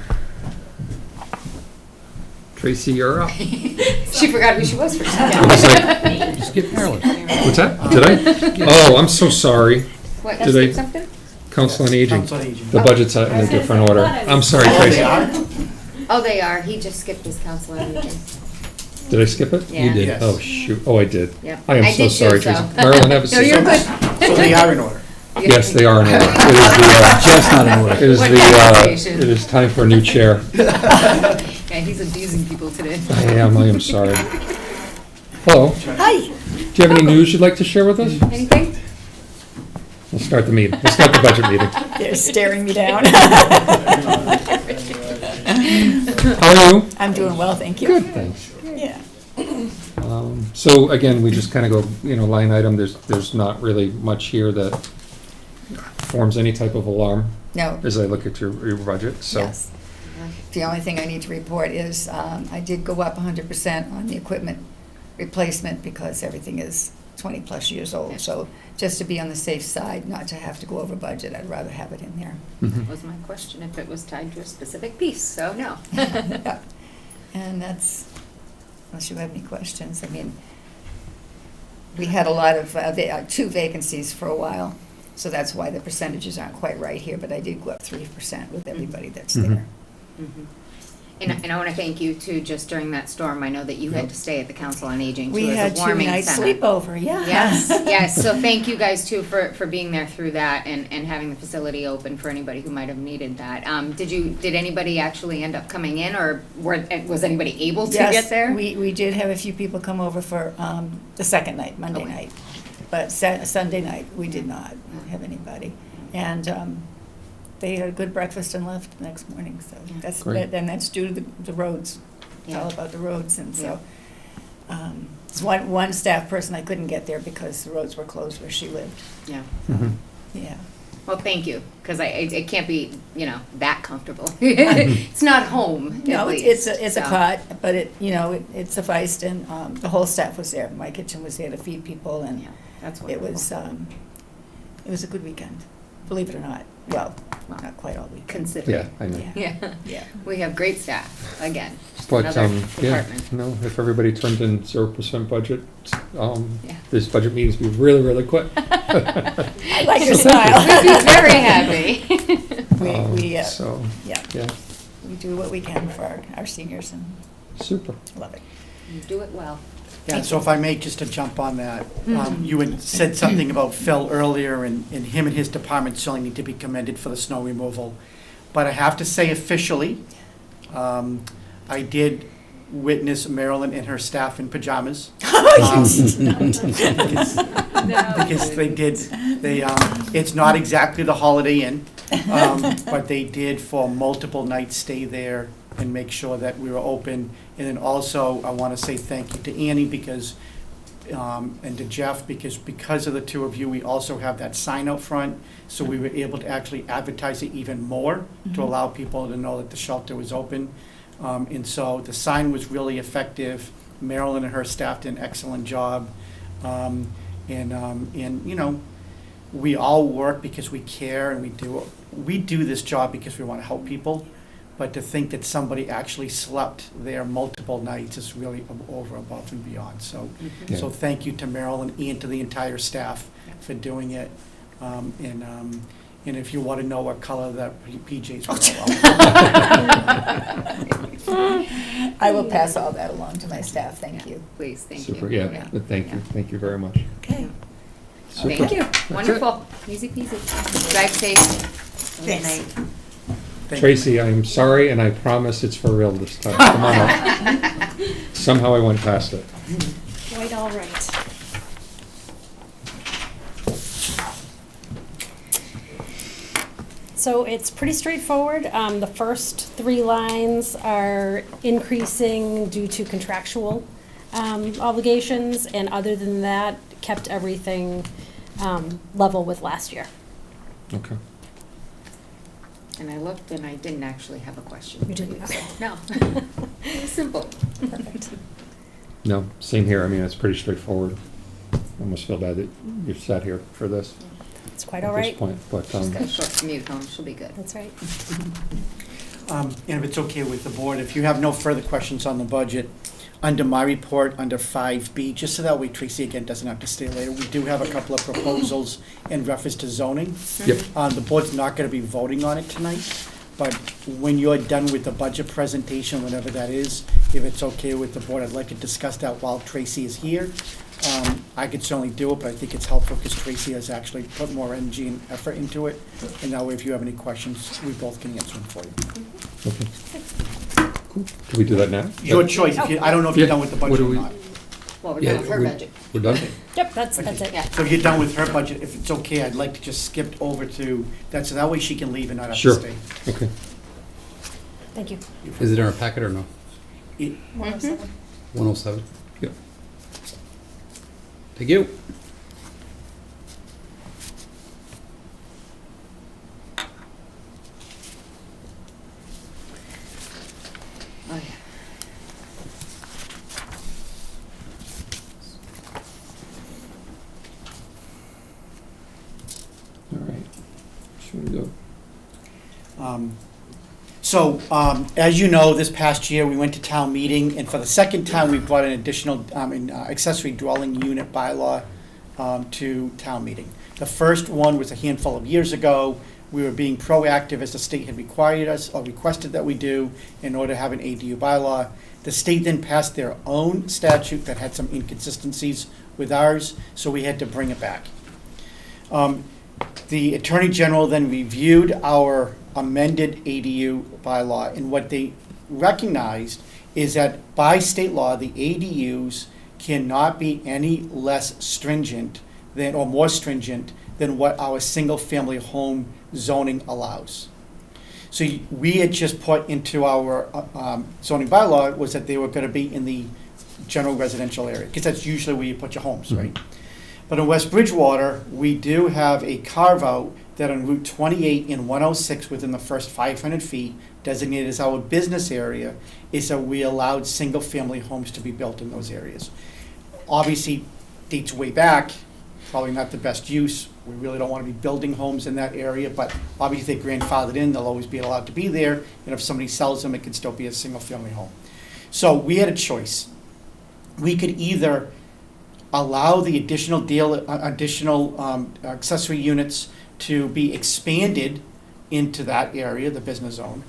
Tracy, you're up. She forgot who she was for a I was second. like, Just get Marilyn. what's that? Did I? Oh, I'm so sorry. What, Did I- skip something? Council on Aging. Council on Aging. The budget's in a different order. I'm sorry, Oh, Tracy. they are? Oh, they are. He just skipped his council on aging. Did I skip it? Yeah. You did. Yes. Oh, shoot. Oh, I did. Yep. I am I so did too, sorry, so. Tracy. Marilyn, have a No, seat. you're good. So they are in order. Yes, they are in order. It is Just not in order. it is What the, conversation. it is time for a new chair. Yeah, he's abusing people today. I am sorry. Hello. Hi. Do you have any news you'd like to share with us? Anything? We'll start the meeting. We'll start the budget meeting. They're staring me down. How are you? I'm doing well, thank you. Good, thanks. Yeah. So again, we just kind of go, line item. There's not really much here that forms any type of alarm No, as I look at your budget, so. yes. The only thing I need to report is I did go up 100% on the equipment replacement because everything is 20-plus years old. So just to be on the safe side, not to have to go over budget, I'd rather have it in there. Mhm. Was my question if it was tied to a specific piece, so no. Yeah. And that's, unless you have any questions, I mean, we had a lot of, 2 vacancies for a while, so that's why the percentages aren't quite right here, but I did go up 3% with everybody that's Mhm. there. Mhm. And I want to thank you too, just during that storm, I know that you had to stay at the Council on Aging too We as had a 2 warming nights center. sleepover, yeah. Yes, yes, so thank you guys too for being there through that and having the facility open for anybody who might have needed that. Did anybody actually end up coming in, or was anybody able to Yes, get there? we did have a few people come over for the second night, Monday Okay. night. But Sunday night, we did not have anybody. And they had a good breakfast and left the next morning, so Great. that's due to the roads. It's all Yeah. about the roads, and so, it's one staff person, I couldn't get there because the roads were closed where she lived, Yeah. Mhm. yeah. Well, thank you, because it can't be, that comfortable. It's not home, No, at it's least. a so. cot, but it sufficed, and the whole staff was there. My kitchen was there to feed people, and Yeah, that's it wonderful. was a good weekend, believe it or not. Well, not quite all weekend. Consider. Yeah, I know. Yeah. Yeah. Yeah. We have great staff, again. But, Another yeah, department. no, if everybody turned in 0% budget, Yeah. this budget meetings be really, really quick. I like your We'd smile. be very happy. We So, yeah, yeah, we do what we can for our seniors, and super. love it. You do it well. Yeah, so if I may, just to jump on that, Mhm. you had said something about Phil earlier, and him and his department certainly need to be commended for the snow removal. But I have to say officially, I did witness Marilyn and her staff in pajamas. Because they did, it's not exactly the Holiday Inn, but they did for multiple nights stay there and make sure that we were open. And then also, I want to say thank you to Annie because, and to Jeff, because of the two of you, we also have that sign out front. So we were able to actually advertise it even more to allow people to know that the shelter was open. And so the sign was really effective. Marilyn and her staff did an excellent job. And we all work because we care, and we do this job because we want to help people. But to think that somebody actually slept there multiple nights is really over, above, and beyond. So, Yeah. so thank you to Marilyn and to the entire staff for doing it. And if you want to know what color that PJs were, I will pass all that along to my staff, thank you. Please, thank you. Super, yeah, Yeah. thank you, thank you very much. Okay. Super. Thank you. That's it. Wonderful. Easy peasy. Drive safe. Thanks. Thank you. Tracy, I'm sorry, and I promise it's for real this time. Come on up. Somehow I went past it. Quite all right. So it's pretty straightforward. The first three lines are increasing due to contractual obligations, and other than that, kept everything level with last year. Okay. And I looked and I didn't actually have a question. You didn't? So, no. It was simple. Perfect. No, same here. I mean, it's pretty straightforward. I almost feel bad that you've sat here for this It's quite at all this right. point, but, She's got a short commute home. She'll be good. That's right. And if it's okay with the board, if you have no further questions on the budget, under my report, under 5B, just so that way Tracy again doesn't have to stay later, we do have a couple of proposals in reference to zoning. Yep. The board's not gonna be voting on it tonight, but when you're done with the budget presentation, whenever that is, if it's okay with the board, I'd like to discuss that while Tracy is here. I could certainly do it, but I think it's helpful because Tracy has actually put more energy and effort into it. And that way, if you have any questions, we both can answer them for you. okay. Cool. Can we do that now? Your choice, if you, I don't know if you're Yeah. done with the What budget do or we- not. Well, we're Yeah, done with her we- budget. We're done? Yep, that's it. Yeah. So if you're done with her budget, if it's okay, I'd like to just skip over to that, so that way she can leave and not have to Sure. stay. Okay. Thank you. Is it in our packet or no? It- 107. 107? Yep. Thank you. Oh, yeah. All right. Should we go? As you know, this past year, we went to town meeting, and for the second time, we brought an additional accessory dwelling unit bylaw to town meeting. The first one was a handful of years ago. We were being proactive as the state had required us, or requested that we do, in order to have an ADU bylaw. The state then passed their own statute that had some inconsistencies with ours, so we had to bring it back. The Attorney General then reviewed our amended ADU bylaw, and what they recognized is that by state law, the ADUs cannot be any less stringent than, or more stringent than what our single-family home zoning allows. So we had just put into our zoning bylaw was that they were gonna be in the general residential area, because that's usually where you put your homes, right? But in West Bridgewater, we do have a carve-out that on Route 28 and 106, within the first 500 feet, designated as our business area, is that we allowed single-family homes to be built in those areas. Obviously, dates way back, probably not the best use. We really don't want to be building homes in that area, but obviously if they're grandfathered in, they'll always be allowed to be there, and if somebody sells them, it can still be a single-family home. So we had a choice. We could either allow the additional accessory units to be expanded into that area, the business zone,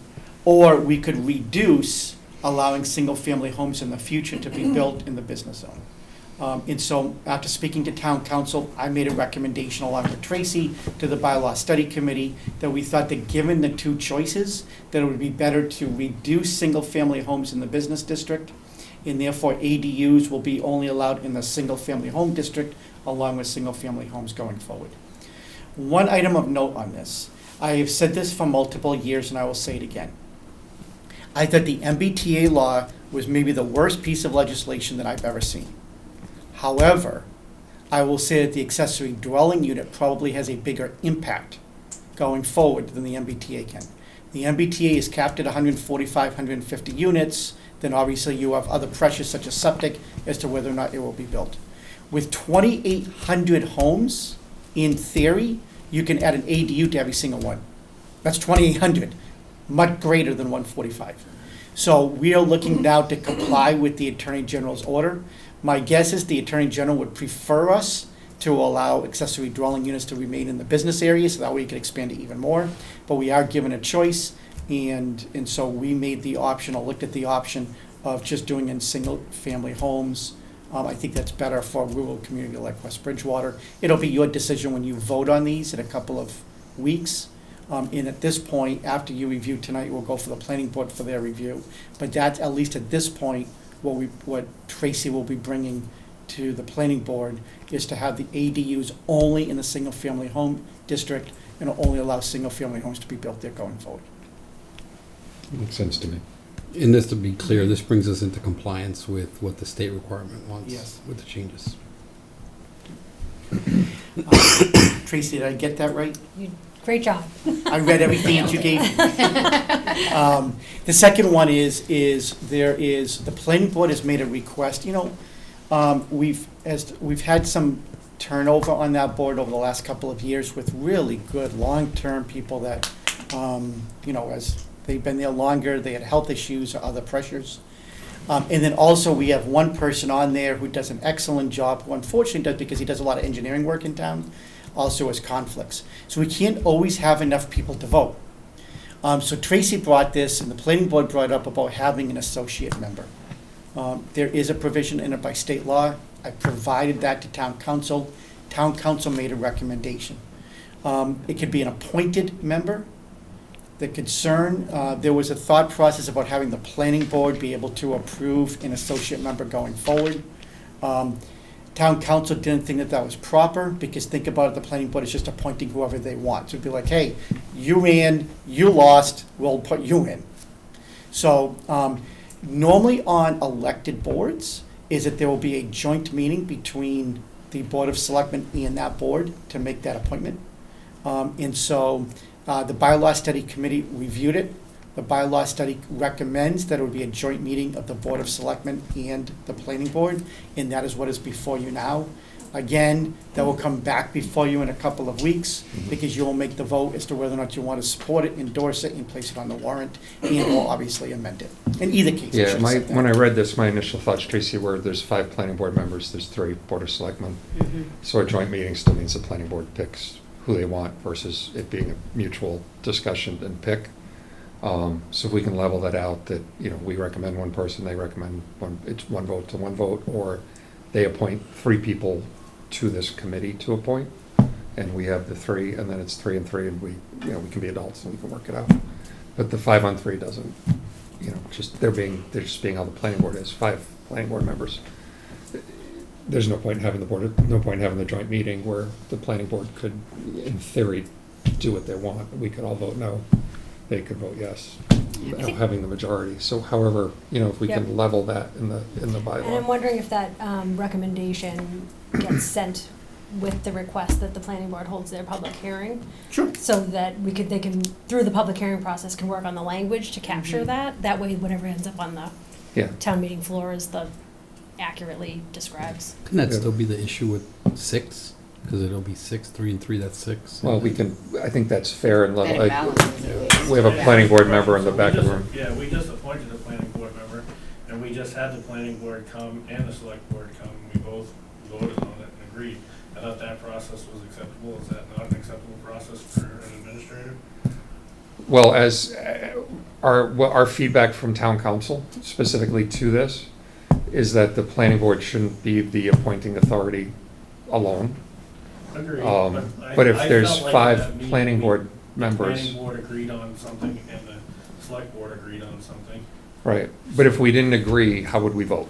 or we could reduce allowing single-family homes in the future to be built in the business zone. And so after speaking to town council, I made a recommendation along with Tracy to the bylaw study committee that we thought that given the two choices, that it would be better to reduce single-family homes in the business district, and therefore ADUs will be only allowed in the single-family home district along with single-family homes going forward. One item of note on this, I have said this for multiple years and I will say it again. I thought the MBTA law was maybe the worst piece of legislation that I've ever seen. However, I will say that the accessory dwelling unit probably has a bigger impact going forward than the MBTA can. The MBTA is capped at 145, 150 units, then obviously you have other pressures such as septic as to whether or not it will be built. With 2,800 homes, in theory, you can add an ADU to every single one. That's 2,800, much greater than 145. So we are looking now to comply with the Attorney General's order. My guess is the Attorney General would prefer us to allow accessory dwelling units to remain in the business area, so that way you can expand it even more. But we are given a choice, and so we made the option, or looked at the option of just doing in single-family homes. I think that's better for a rural community like West Bridgewater. It'll be your decision when you vote on these in a couple of weeks. And at this point, after you review tonight, we'll go for the planning board for their review. But that's, at least at this point, what Tracy will be bringing to the planning board is to have the ADUs only in the single-family home district and only allow single-family homes to be built there going forward. Makes sense to me. And this, to be clear, this brings us into compliance with what the state requirement wants. Yes. With the changes. Tracy, did I get that right? Great job. I read everything that you gave me. The second one is the planning board has made a request. We've had some turnover on that board over the last couple of years with really good long-term people that, as they've been there longer, they had health issues or other pressures. And then also we have one person on there who does an excellent job, who unfortunately does, because he does a lot of engineering work in town, also has conflicts. So we can't always have enough people to vote. So Tracy brought this, and the planning board brought up about having an associate member. There is a provision in it by state law. I provided that to town council. Town council made a recommendation. It could be an appointed member. The concern, there was a thought process about having the planning board be able to approve an associate member going forward. Town council didn't think that that was proper, because think about it, the planning board is just appointing whoever they want. So it'd be like, hey, you ran, you lost, we'll put you in. So normally on elected boards is that there will be a joint meeting between the Board of Selectmen and that board to make that appointment. And so the bylaw study committee reviewed it. The bylaw study recommends that it would be a joint meeting of the Board of Selectmen and the planning board, and that is what is before you now. Again, that will come back before you in a couple of weeks, because you will make the vote as to whether or not you want to support it, endorse it, and place it on the warrant, and will obviously amend it. In either case. I Yeah, should have said that. when I read this, my initial thoughts, Tracy, were there's 5 planning board members, there's 3 Board of Selectmen. So a joint meeting still means the planning board picks who they want versus it being a mutual discussion and pick. So if we can level that out, that, we recommend one person, they recommend one, it's one vote to one vote, or they appoint 3 people to this committee to appoint, and we have the 3, and then it's 3 and 3, and we can be adults and we can work it out. But the 5 on 3 doesn't, they're just being how the planning board is, 5 planning board members. there's no point in having no point in having the joint meeting where the planning board could, in theory, do what they want. We could all vote no. They could vote yes, having the majority. So however, if we Yep. can level that in the And I'm bylaw. wondering if that recommendation gets sent with the request that the planning board holds their public hearing, Sure. so that they can, through the public hearing process, can work on the language to capture Mm-hmm. that. That way, whatever ends up on the Yeah. town meeting floor is accurately describes. Can that still be the issue with 6? Because it'll be 6, 3 and 3, that's 6. Well, I think that's fair and That level. it balances it. We have a planning board member in the So back we of the just- room. Yeah, we just appointed a planning board member, and we just had the planning board come and the select board come, and we both voted on it and agreed. I thought that process was acceptable. Is that not an acceptable process for an administrator? Well, as our feedback from town council specifically to this is that the planning board shouldn't be the appointing authority alone. Agreed. But if I there's felt like 5 that meeting, planning board the members, planning board agreed on something and the select board agreed on something. right, but if we didn't agree, how would we vote?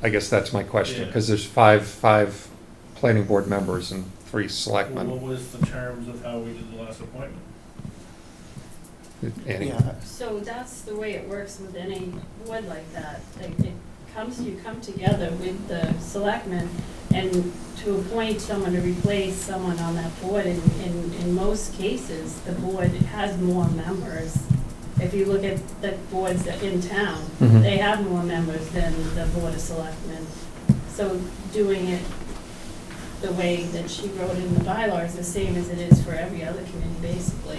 I guess that's my question, Yeah. because there's five planning board members and 3 What selectmen. was the terms of how we did the last appointment? Annie? Yeah, So that's the way it works with any board like that. You come together with the selectmen and to appoint someone to replace someone on that board. In most cases, the board has more members. If you look at the boards that in town, Mhm. they have more members than the board of selectmen. So doing it the way that she wrote in the bylaw is the same as it is for every other committee, basically.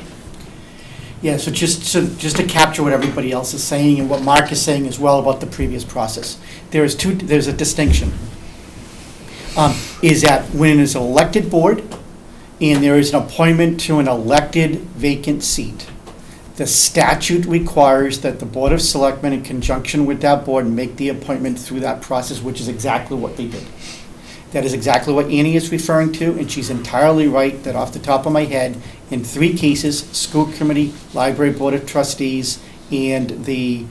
yeah, so just to capture what everybody else is saying and what Mark is saying as well about the previous process, there's a distinction. Is that when it is an elected board and there is an appointment to an elected vacant seat, the statute requires that the Board of Selectmen, in conjunction with that board, make the appointment through that process, which is exactly what they did. That is exactly what Annie is referring to, and she's entirely right that off the top of my head, in 3 cases, school committee, library board of trustees, and the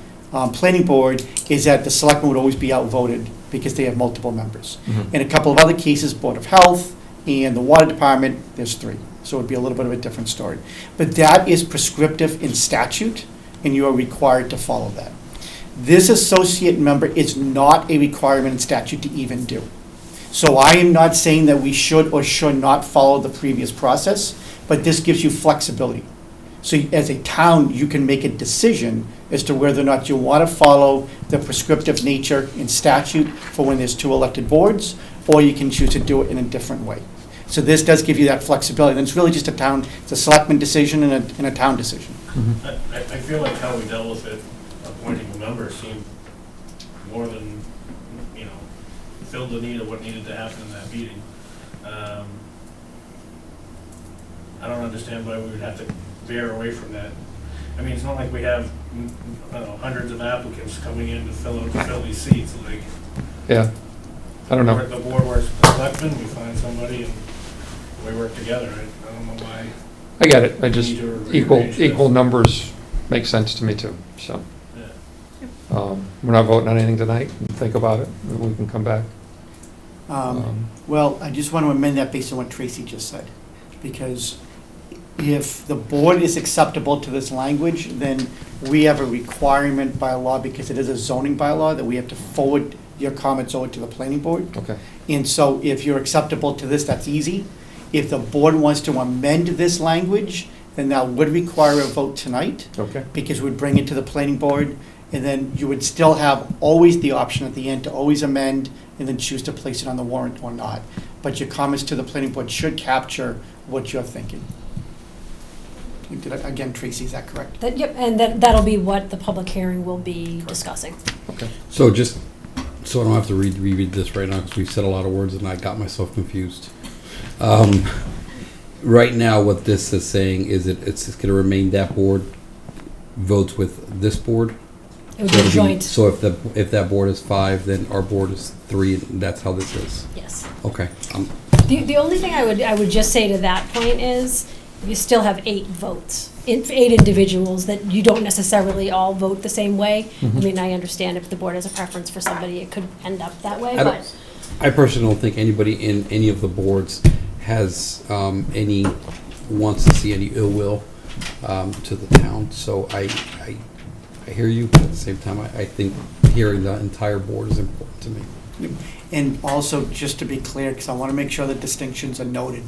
planning board, is that the selectmen would always be outvoted because they have multiple members. Mhm. In a couple of other cases, Board of Health and the Water Department, there's 3. So it would be a little bit of a different story. But that is prescriptive in statute, and you are required to follow that. This associate member is not a requirement in statute to even do. So I am not saying that we should or should not follow the previous process, but this gives you flexibility. So as a town, you can make a decision as to whether or not you want to follow the prescriptive nature in statute for when there's 2 elected boards, or you can choose to do it in a different way. So this does give you that flexibility, and it's really just it's a selectman decision and a town decision. I feel like how we dealt with it, appointing a member seemed more than, filled the need of what needed to happen in that meeting. I don't understand why we would have to veer away from that. I mean, it's not like we have, hundreds of applicants coming in to fill these seats, like. Yeah, I don't know. The board works with the selectmen, we find somebody and we work together. I don't know why. I get it, I just, Need to equal rearrange this. numbers make sense to me too, so. Yeah. We're not voting on anything tonight, think about it, and we can come back. Well, I just want to amend that based on what Tracy just said, because if the board is acceptable to this language, then we have a requirement by law, because it is a zoning bylaw, that we have to forward your comments over to the planning board. Okay, And so if you're acceptable to this, that's easy. If the board wants to amend this language, then that would require a vote tonight, okay, because we'd bring it to the planning board, and then you would still have always the option at the end to always amend and then choose to place it on the warrant or not. But your comments to the planning board should capture what you're thinking. Again, Tracy, is that correct? Yep, and that'll be what the public hearing will be discussing. okay. So just, so I don't have to reread this right now, because we've said a lot of words and I got myself confused. Right now, what this is saying is it's going to remain that board votes with this board. It would So be it'll joint, So if that board is 5, then our board is 3, and that's how this is. yes. Okay. The only thing I would just say to that point is, you still have 8 votes, 8 individuals that you don't necessarily all vote the same way. I Mhm. mean, I understand if the board has a preference for somebody, it could end up that way, I don't- but I personally don't think anybody in any of the boards has wants to see any ill will to the town. So I hear you, but at the same time, I think hearing the entire board is important to me. And also, just to be clear, because I want to make sure the distinctions are noted,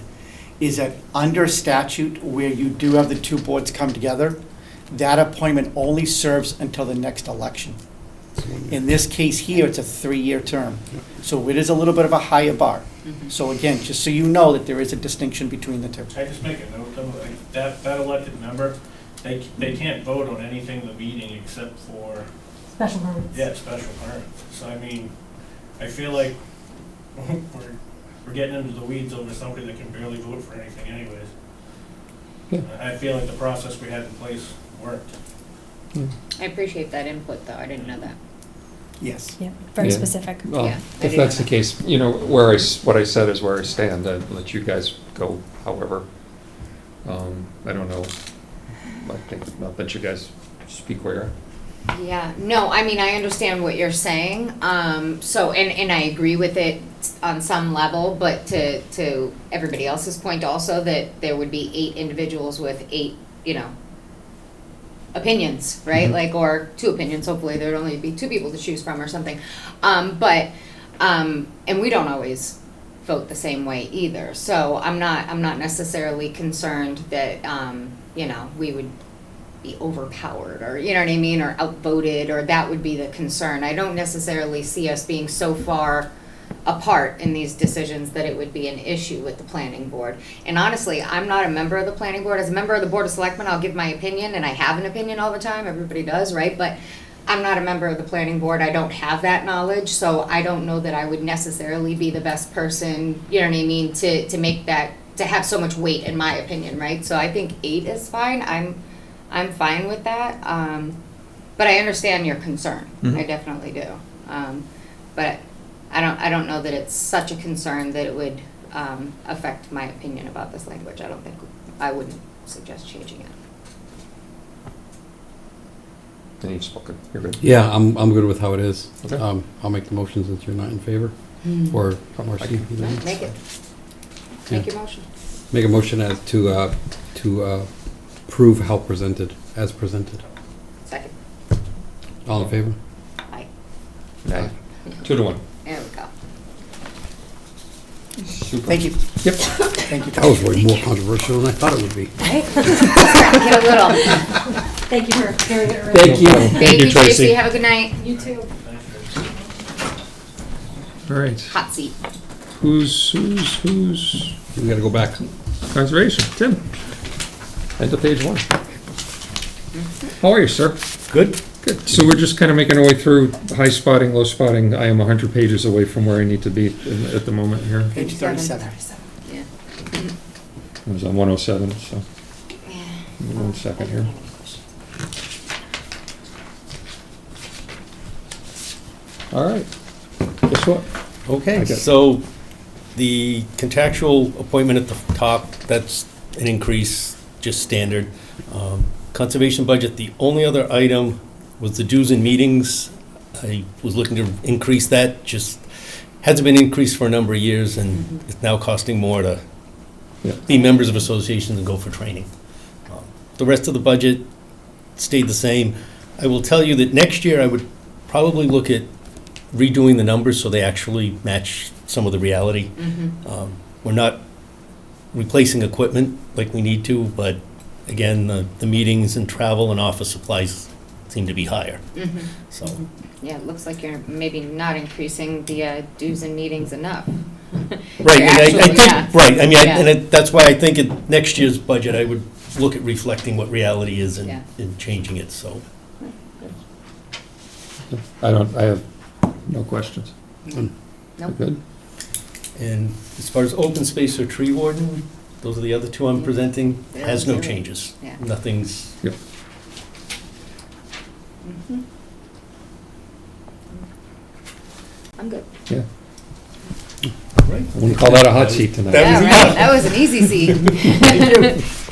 is that under statute, where you do have the two boards come together, that appointment only serves until the next election. In this case here, it's a 3-year term. So it is a little bit of a higher bar. So again, just so you know that there is a distinction between the two. I just make a note, though, like, that elected member, they can't vote on anything in the meeting except for, Special permits. yeah, special permit. So I mean, I feel like we're getting into the weeds over somebody that can barely vote for anything anyways. Yeah. I feel like the process we had in place worked. I appreciate that input, though, I didn't know that. Yes. Yeah, very Yeah. specific. Well, Yeah, I if didn't that's know the case, you know, what I said is where I stand. I'd let you guys go however. I don't know. I think, I'll let you guys speak where you're at. Yeah, no, I mean, I understand what you're saying, so, and I agree with it on some level, but to everybody else's point also, that there would be 8 individuals with 8, opinions, right? Mhm. Like, or 2 opinions, hopefully there'd only be 2 people to choose from or something. And we don't always vote the same way either, so I'm not necessarily concerned that, we would be overpowered, or, you know what I mean, or outvoted, or that would be the concern. I don't necessarily see us being so far apart in these decisions that it would be an issue with the planning board. And honestly, I'm not a member of the planning board. As a member of the Board of Selectmen, I'll give my opinion, and I have an opinion all the time, everybody does, right? But I'm not a member of the planning board, I don't have that knowledge, so I don't know that I would necessarily be the best person, you know what I mean, to make that, to have so much weight in my opinion, right? So I think 8 is fine, I'm fine with that, but I understand your concern, I definitely do. But I don't know that it's such a concern that it would affect my opinion about this language. I wouldn't suggest changing it. And you've spoken. You're good. Yeah, I'm good with how it is. Okay. I'll make the motion since you're not in favor, or Marcy. either. Make it. Make your motion. Make a motion as to approve how presented, as presented. Second. All in favor? Aye. Nay. 2 to 1. There we go. Super. Thank you. Yep. Thank you. That was way more controversial than I thought it would be. Right? Get a little. Thank you for hearing it earlier. Thank you. Thank you, Tracy. Have a good night. You too. All right. Hot seat. Who's We gotta go back. conservation? Tim. End of page 1. How are you, sir? Good. Good. So we're just kind of making our way through high spotting, low spotting. I am 100 pages away from where I need to be at the moment here. Page 37. Yeah. I was on 107, so Yeah. give me 1 second here. All right. Guess what? I Okay, got- so the contractual appointment at the top, that's an increase, just standard. Conservation budget, the only other item was the dues and meetings. I was looking to increase that, just hasn't been increased for a number of years, and it's now costing more to Yeah. be members of associations and go for training. The rest of the budget stayed the same. I will tell you that next year I would probably look at redoing the numbers so they actually match some of the reality. We're not replacing equipment like we need to, but again, the meetings and travel and office supplies seem to be higher. So, Yeah, it looks like you're maybe not increasing the dues and meetings enough. right, and I Actually, yeah. think, right, I mean, Yeah. that's why I think in next year's budget, I would look at reflecting what reality is Yeah. and changing it, so. I have no questions. Nope. Good? And as far as open space or tree warden, those are the other 2 I'm presenting, Yeah, has no zero. changes. Yeah. Nothing's, I'm good. Yeah. right? I wouldn't call that a hot seat tonight. That was Yeah, easy. right, that was an easy seat.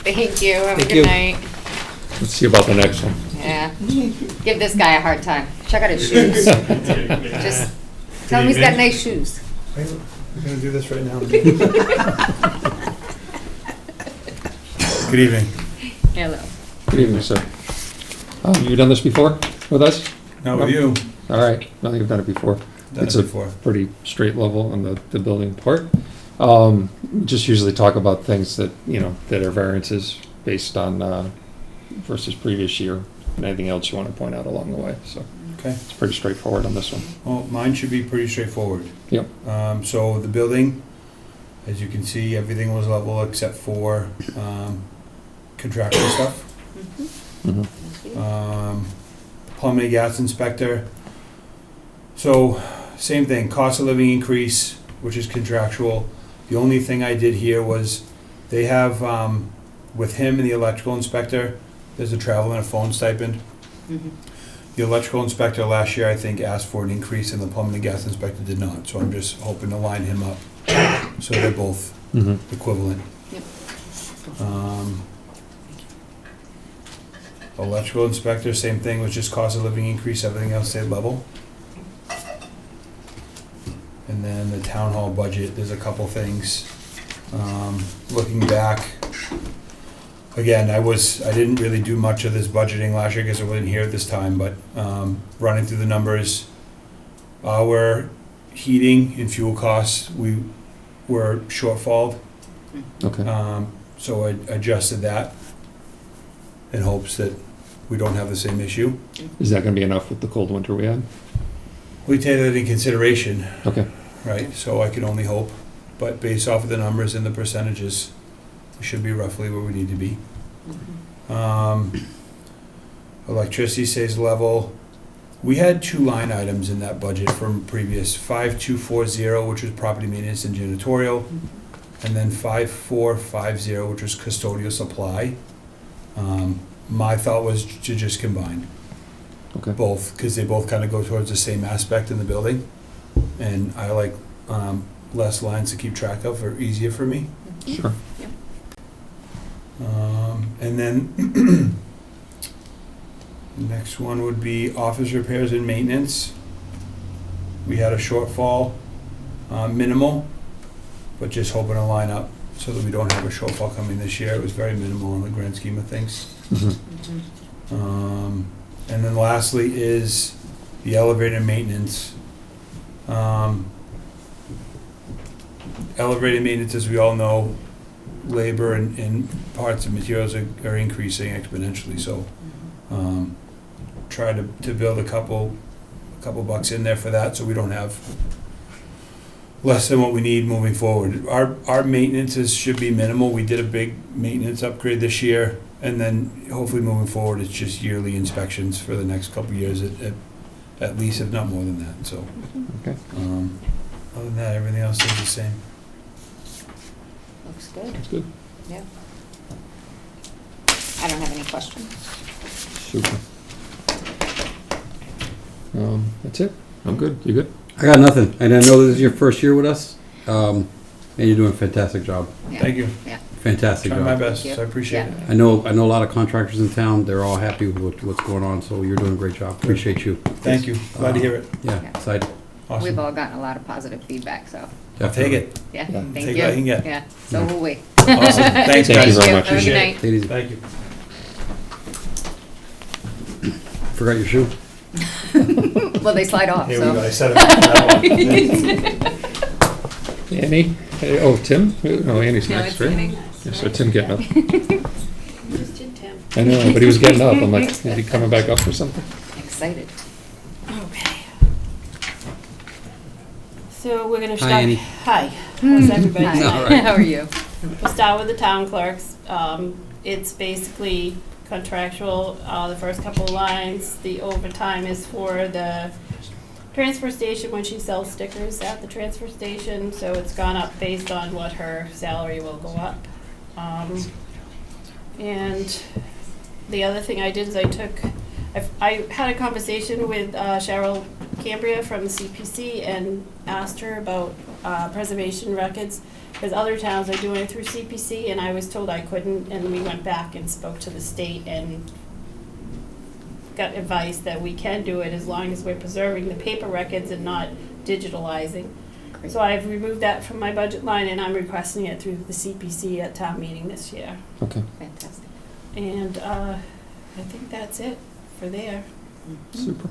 Thank you, have a Thank good you. night. Let's see about the next one. Yeah, give this guy a hard time. Check out his shoes. Just tell him he's got nice shoes. We're gonna do this right now. Good evening. Hello. Good evening, sir. You done this before with us? Not with you. All right, no, you've done it before. Done It's it a before. pretty straight level on the building part. Just usually talk about things that, that are variances based on, versus previous year, and anything else you want to point out along the way, so. Okay. It's pretty straightforward on this one. Well, mine should be pretty straightforward. Yep. So the building, as you can see, everything was level except for contractual stuff. Mhm. Plumbing and gas inspector. So, same thing, cost of living increase, which is contractual. The only thing I did here was, they have, with him and the electrical inspector, there's a travel and a phone stipend. The electrical inspector last year, I think, asked for an increase, and the plumbing and gas inspector did not, so I'm just hoping to line him up, so they're both Mhm. equivalent. Yep. Electrical inspector, same thing, was just cost of living increase, everything else stayed level. And then the town hall budget, there's a couple things. Looking back, again, I didn't really do much of this budgeting last year because I wasn't here at this time, but running through the numbers, our heating and fuel costs, we were shortfalled. Okay. So I adjusted that in hopes that we don't have the same issue. Is that gonna be enough with the cold winter we had? We take that in consideration, Okay. right? So I can only hope, but based off of the numbers and the percentages, we should be roughly where we need to be. Electricity stays level. We had two line items in that budget from previous, 5240, which was property maintenance and janitorial, and then 5450, which was custodial supply. My thought was to just combine Okay. both, because they both kind of go towards the same aspect in the building. And I like less lines to keep track of, or easier for me. Sure. And then the next one would be office repairs and maintenance. We had a shortfall, minimal, but just hoping to line up so that we don't have a shortfall coming this year. It was very minimal in the grand scheme of things. Mhm. And then lastly is the elevator maintenance. Elevator maintenance, as we all know, labor and parts and materials are increasing exponentially, so try to build a couple bucks in there for that, so we don't have less than what we need moving forward. Our maintenances should be minimal. We did a big maintenance upgrade this year, and then hopefully moving forward, it's just yearly inspections for the next couple of years at least, if not more than that, so. Okay. Other than that, everything else is the same. Looks good. That's good. Yeah. I don't have any questions. Super. That's it. I'm good. You good? I got nothing, and I know this is your first year with us, and you're doing a fantastic job. Yeah. Thank you. Yeah. Fantastic Try my job. best, Thank you. I appreciate it. I know a lot of contractors in town, they're all happy with what's going on, so you're doing a great job. Appreciate you. Thank you, glad to hear it. Yeah, Yeah. excited. We've Awesome. all gotten a lot of positive feedback, so, I'll take it. yeah, Yeah. thank Take you. what I can get. Yeah, so will we. Awesome, thanks, Thank you guys. very much. Have a good Appreciate it. night. Take it easy. Thank you. Forgot your shoe? Well, they slide off, Here we go, so. I said it. Annie? Oh, Tim? No, Annie's No, next, it's right? Annie. Yeah, so Tim getting up. You just did Tim. I know, but he was getting up. I'm like, is he coming back up or something? Excited. Okay. So we're gonna Hi, start. Annie. Hi. How's everybody Hi. tonight? How are you? We'll start with the town clerks. It's basically contractual, the first couple of lines. The overtime is for the transfer station when she sells stickers at the transfer station, so it's gone up based on what her salary will go up. And the other thing I did is I had a conversation with Cheryl Cambria from the CPC and asked her about preservation records, because other towns are doing it through CPC, and I was told I couldn't, and we went back and spoke to the state and got advice that we can do it as long as we're preserving the paper records and not digitalizing. Great. So I've removed that from my budget line, and I'm requesting it through the CPC at town meeting this year. Okay, Fantastic. And I think that's it for there. super.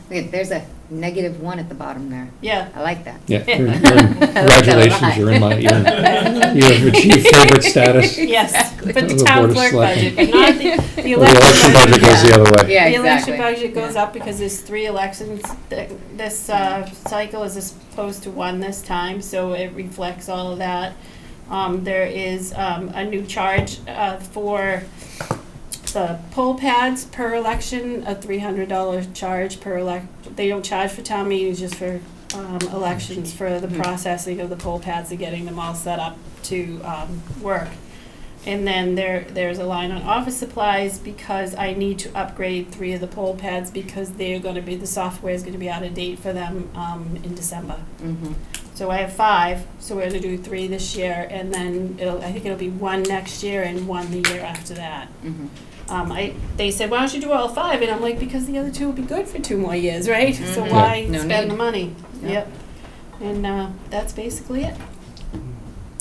Wait, there's a -1 at the bottom there. Yeah. I like that. Yeah, I like that a congratulations, lot. you're in my, you have achieved favorite status. Yes, but Of the the town Board of clerk Selectmen. budget, but not the The election budget goes the other way. Yeah, The election exactly. budget goes Yeah. up because there's 3 elections. This cycle is as opposed to 1 this time, so it reflects all of that. There is a new charge for the poll pads per election, a $300 charge per They don't charge for town meetings, just for elections, for the processing of the poll pads and getting them all set up to work. And then there's a line on office supplies because I need to upgrade 3 of the poll pads because the software is gonna be out of date for them in December. Mhm. So I have 5, so we're gonna do 3 this year, and then I think it'll be 1 next year and 1 the year after that. Mhm. They said, why don't you do all 5? And I'm like, because the other 2 will be good for 2 more years, right? So Mhm. why No spend need. the money? Yeah. Yep. And that's basically it.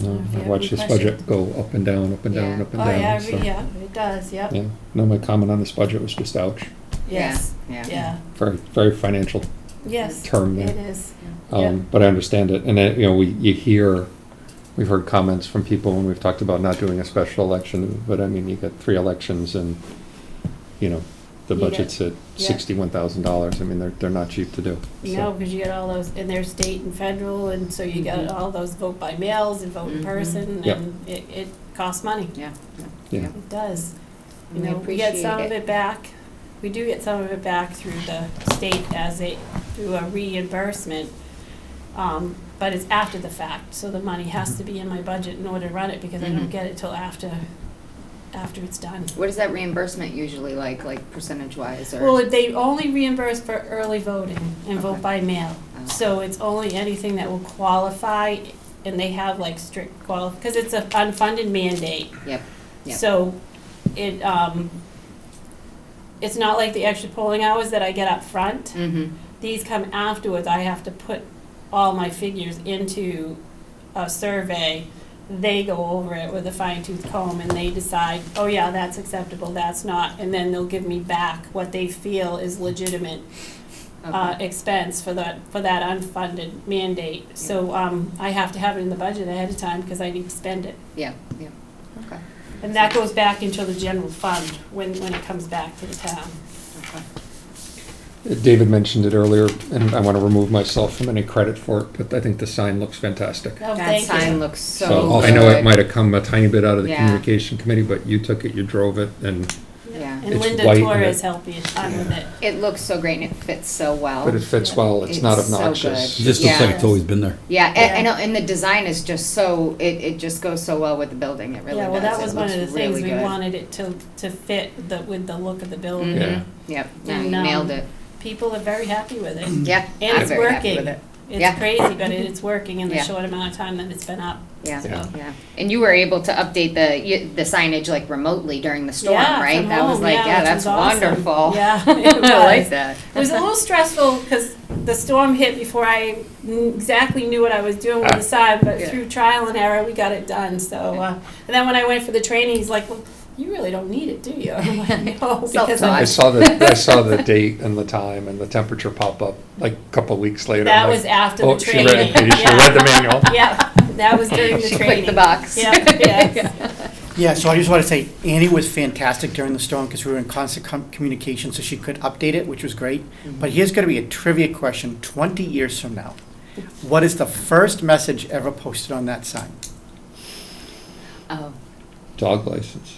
No, If you I have watched any this budget go up and down, up and down, Yeah. up and Oh, yeah, down, so. yeah, it does, yep. Yeah, no, my comment on this budget was just ouch, Yes, Yeah. yeah, very, very financial yes, term it there. is. Yeah. But I understand it, and then, we've heard comments from people when we've talked about not doing a special election, but I mean, you got 3 elections and, the You get- budget's at yeah. $61,000, I mean, they're not cheap to do. You so. know, because you get all those, and they're state and federal, and so you got all those vote by mails and vote in Mhm. person, Yep. and it costs money. Yeah. Yeah. It does. You We know, we get some of appreciate it back, we do get some of it back through the state through a reimbursement. But it's after the fact, so the money has to be in my budget in order to run it, because I don't Mhm. get it till after it's done. What is that reimbursement usually like percentage-wise, or? Well, they only reimburse for early voting and vote Okay. by mail. Oh. So it's only anything that will qualify, and they have like strict because it's an unfunded mandate. Yep, yep. So it, it's not like the extra polling hours that I get up front. Mm-hmm. These come afterwards. I have to put all my figures into a survey. They go over it with a fine-tooth comb, and they decide, oh yeah, that's acceptable, that's not, and then they'll give me back what they feel is legitimate Okay. expense for that unfunded mandate. So I have to have it in the budget ahead of time because I need to spend it. Yeah, yeah. Okay. And that goes back into the general fund when it comes back to the town. Okay. David mentioned it earlier, and I want to remove myself from any credit for it, but I think the sign looks fantastic. Oh, That thank sign you. looks so So good. I know it might have come a tiny bit out of the Yeah. communication committee, but you took it, you drove it, and, Yeah. And It's Linda white and Torres it- helped me with it. It looks so great and it fits so well. but it fits well, it's not It's so obnoxious. It just looks like Yeah. it's always been there. Yeah, Yeah. I know, and the design is just so, it just goes so well with the building, it really does. Yeah, well, that It was one of the looks things, really we good. wanted it to fit with the look of the building. Mhm. Yeah. Yep, yeah, And, you nailed it. People are very happy with it. Yeah, And I'm it's very happy working. with it. It's Yeah. crazy, but it's working in the Yeah. short amount of time that it's been up. Yeah, Yeah. yeah. And you were able to update the signage like remotely during the storm, Yeah, right? from That was home, like, yeah, yeah, which that's was awesome. wonderful. Yeah, it I like was. that. It was a little stressful because the storm hit before I exactly knew what I was doing with the sign, but Yeah. through trial and error, we got it done. So, and then when I went for the training, he's like, "Well, you really don't need it, do you?" I'm like, "No," because Self-taught. I saw the date and the time and the temperature pop up like a couple of weeks later. that I'm was like, after oh, the she training. read the manual. Yeah, that was during the She training. clicked the box. Yeah, yes. Yeah, so I just want to say Annie was fantastic during the storm because we were in constant communication, so she could update it, which was great. But here's going to be a trivia question 20 years from now. What is the first message ever posted on that sign? Oh, Dog license.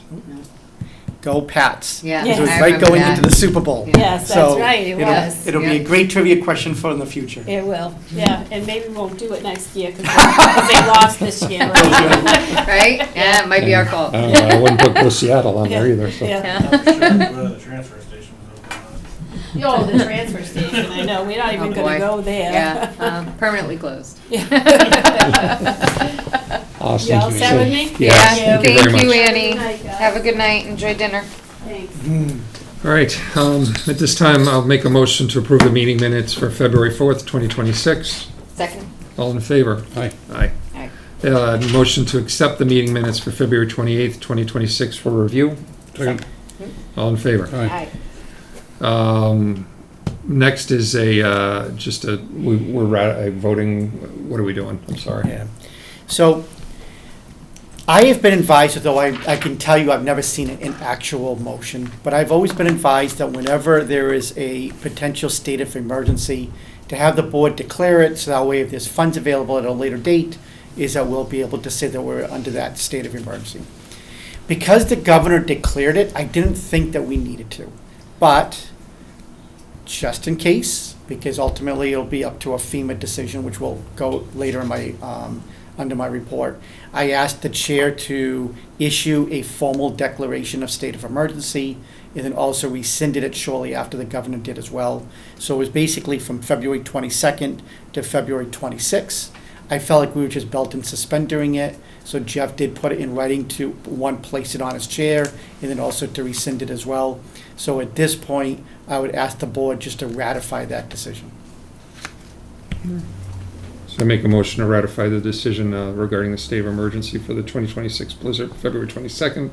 Go Pats. yeah. Yes. It was I right remember going that. into the Super Bowl. Yeah. Yes, that's So right, it was. It'll be Yeah. a great trivia question for in the future. It will, yeah, and maybe we won't do it next year because they lost this year. Right? Right? Yeah, it might be our fault. I don't know, I wouldn't put Seattle on there Yeah. either, so. Yeah. The transfer station was open. Oh, the transfer station, I know, we're not even Oh, gonna boy. go there. Yeah, permanently closed. Awesome. You all set with me? Yeah, thank you very Thank you, much. Annie. Good night, guys. Have a good night, enjoy dinner. Thanks. All right, at this time, I'll make a motion to approve the meeting minutes for February 4th, 2026. Second? All in favor? Aye. Aye. Aye. Motion to accept the meeting minutes for February 28th, 2026 for review. Second. All in favor? Aye. Next is we're voting, what are we doing? I'm sorry. Yeah. So I have been advised, although I can tell you I've never seen it in actual motion, but I've always been advised that whenever there is a potential state of emergency, to have the board declare it, so that way if there's funds available at a later date, is that we'll be able to say that we're under that state of emergency. Because the governor declared it, I didn't think that we needed to. But just in case, because ultimately it'll be up to a FEMA decision, which will go later in my, under my report. I asked the chair to issue a formal declaration of state of emergency, and then also rescinded it shortly after the governor did as well. So it was basically from February 22nd to February 26th. I felt like we were just belt and suspendering it, so Jeff did put it in writing to, one, place it on his chair, and then also to rescind it as well. So at this point, I would ask the board just to ratify that decision. So I make a motion to ratify the decision regarding the state of emergency for the 2026 blizzard, February 22nd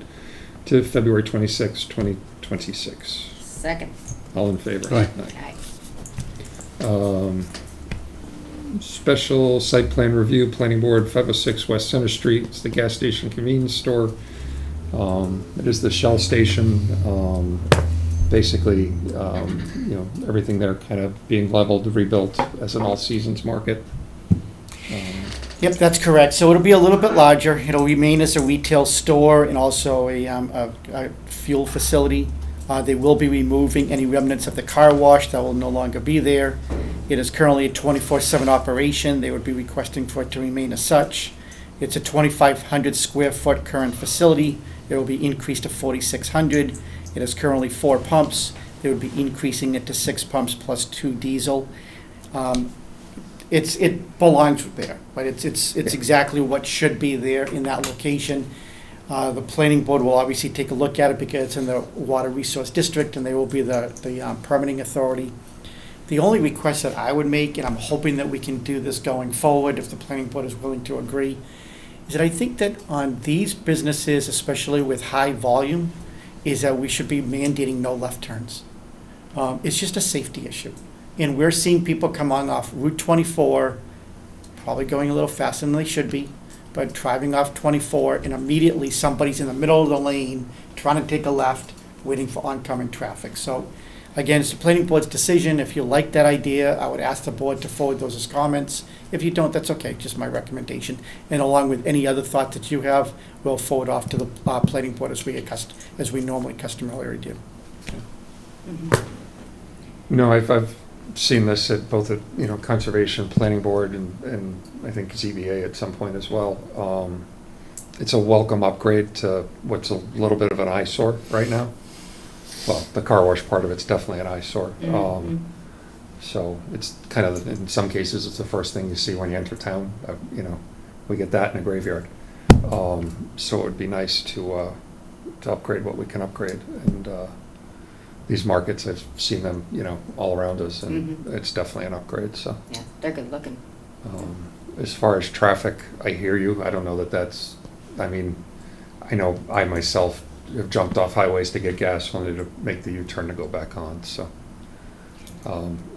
to February 26th, 2026. Second. All in favor? Aye. Aye. Special site plan review, planning board, 506 West Center Street. It's the gas station convenience store. It is the Shell station. Basically, everything there kind of being leveled, rebuilt as an all-seasons market. Yep, that's correct. So it'll be a little bit larger. It'll remain as a retail store and also a fuel facility. They will be removing any remnants of the car wash that will no longer be there. It is currently a 24/7 operation. They would be requesting for it to remain as such. It's a 2,500 square foot current facility. It will be increased to 4,600. It is currently 4 pumps. They would be increasing it to 6 pumps plus 2 diesel. It belongs there, but it's exactly what should be there in that location. The planning board will obviously take a look at it because it's in the water resource district, and they will be the permitting authority. The only request that I would make, and I'm hoping that we can do this going forward if the planning board is willing to agree, is that I think that on these businesses, especially with high volume, is that we should be mandating no left turns. It's just a safety issue. And we're seeing people come on off Route 24, probably going a little faster than they should be, but driving off 24, and immediately somebody's in the middle of the lane trying to take a left, waiting for oncoming traffic. So again, it's the planning board's decision. If you like that idea, I would ask the board to forward those as comments. If you don't, that's okay, just my recommendation. And along with any other thought that you have, we'll forward off to the planning board as we normally customarily do. No, I've seen this at both at, Conservation, Planning Board, and I think ZBA at some point as well. It's a welcome upgrade to what's a little bit of an eyesore right now. Well, the car wash part of it's definitely an eyesore. So it's kind of, in some cases, it's the first thing you see when you enter town. We get that in a graveyard. So it would be nice to upgrade what we can upgrade. And these markets, I've seen them, all around us, and it's definitely an upgrade. So Yeah, they're good looking. as far as traffic, I hear you. I don't know that that's. I mean, I know I myself have jumped off highways to get gas, only to make the U-turn to go back on. So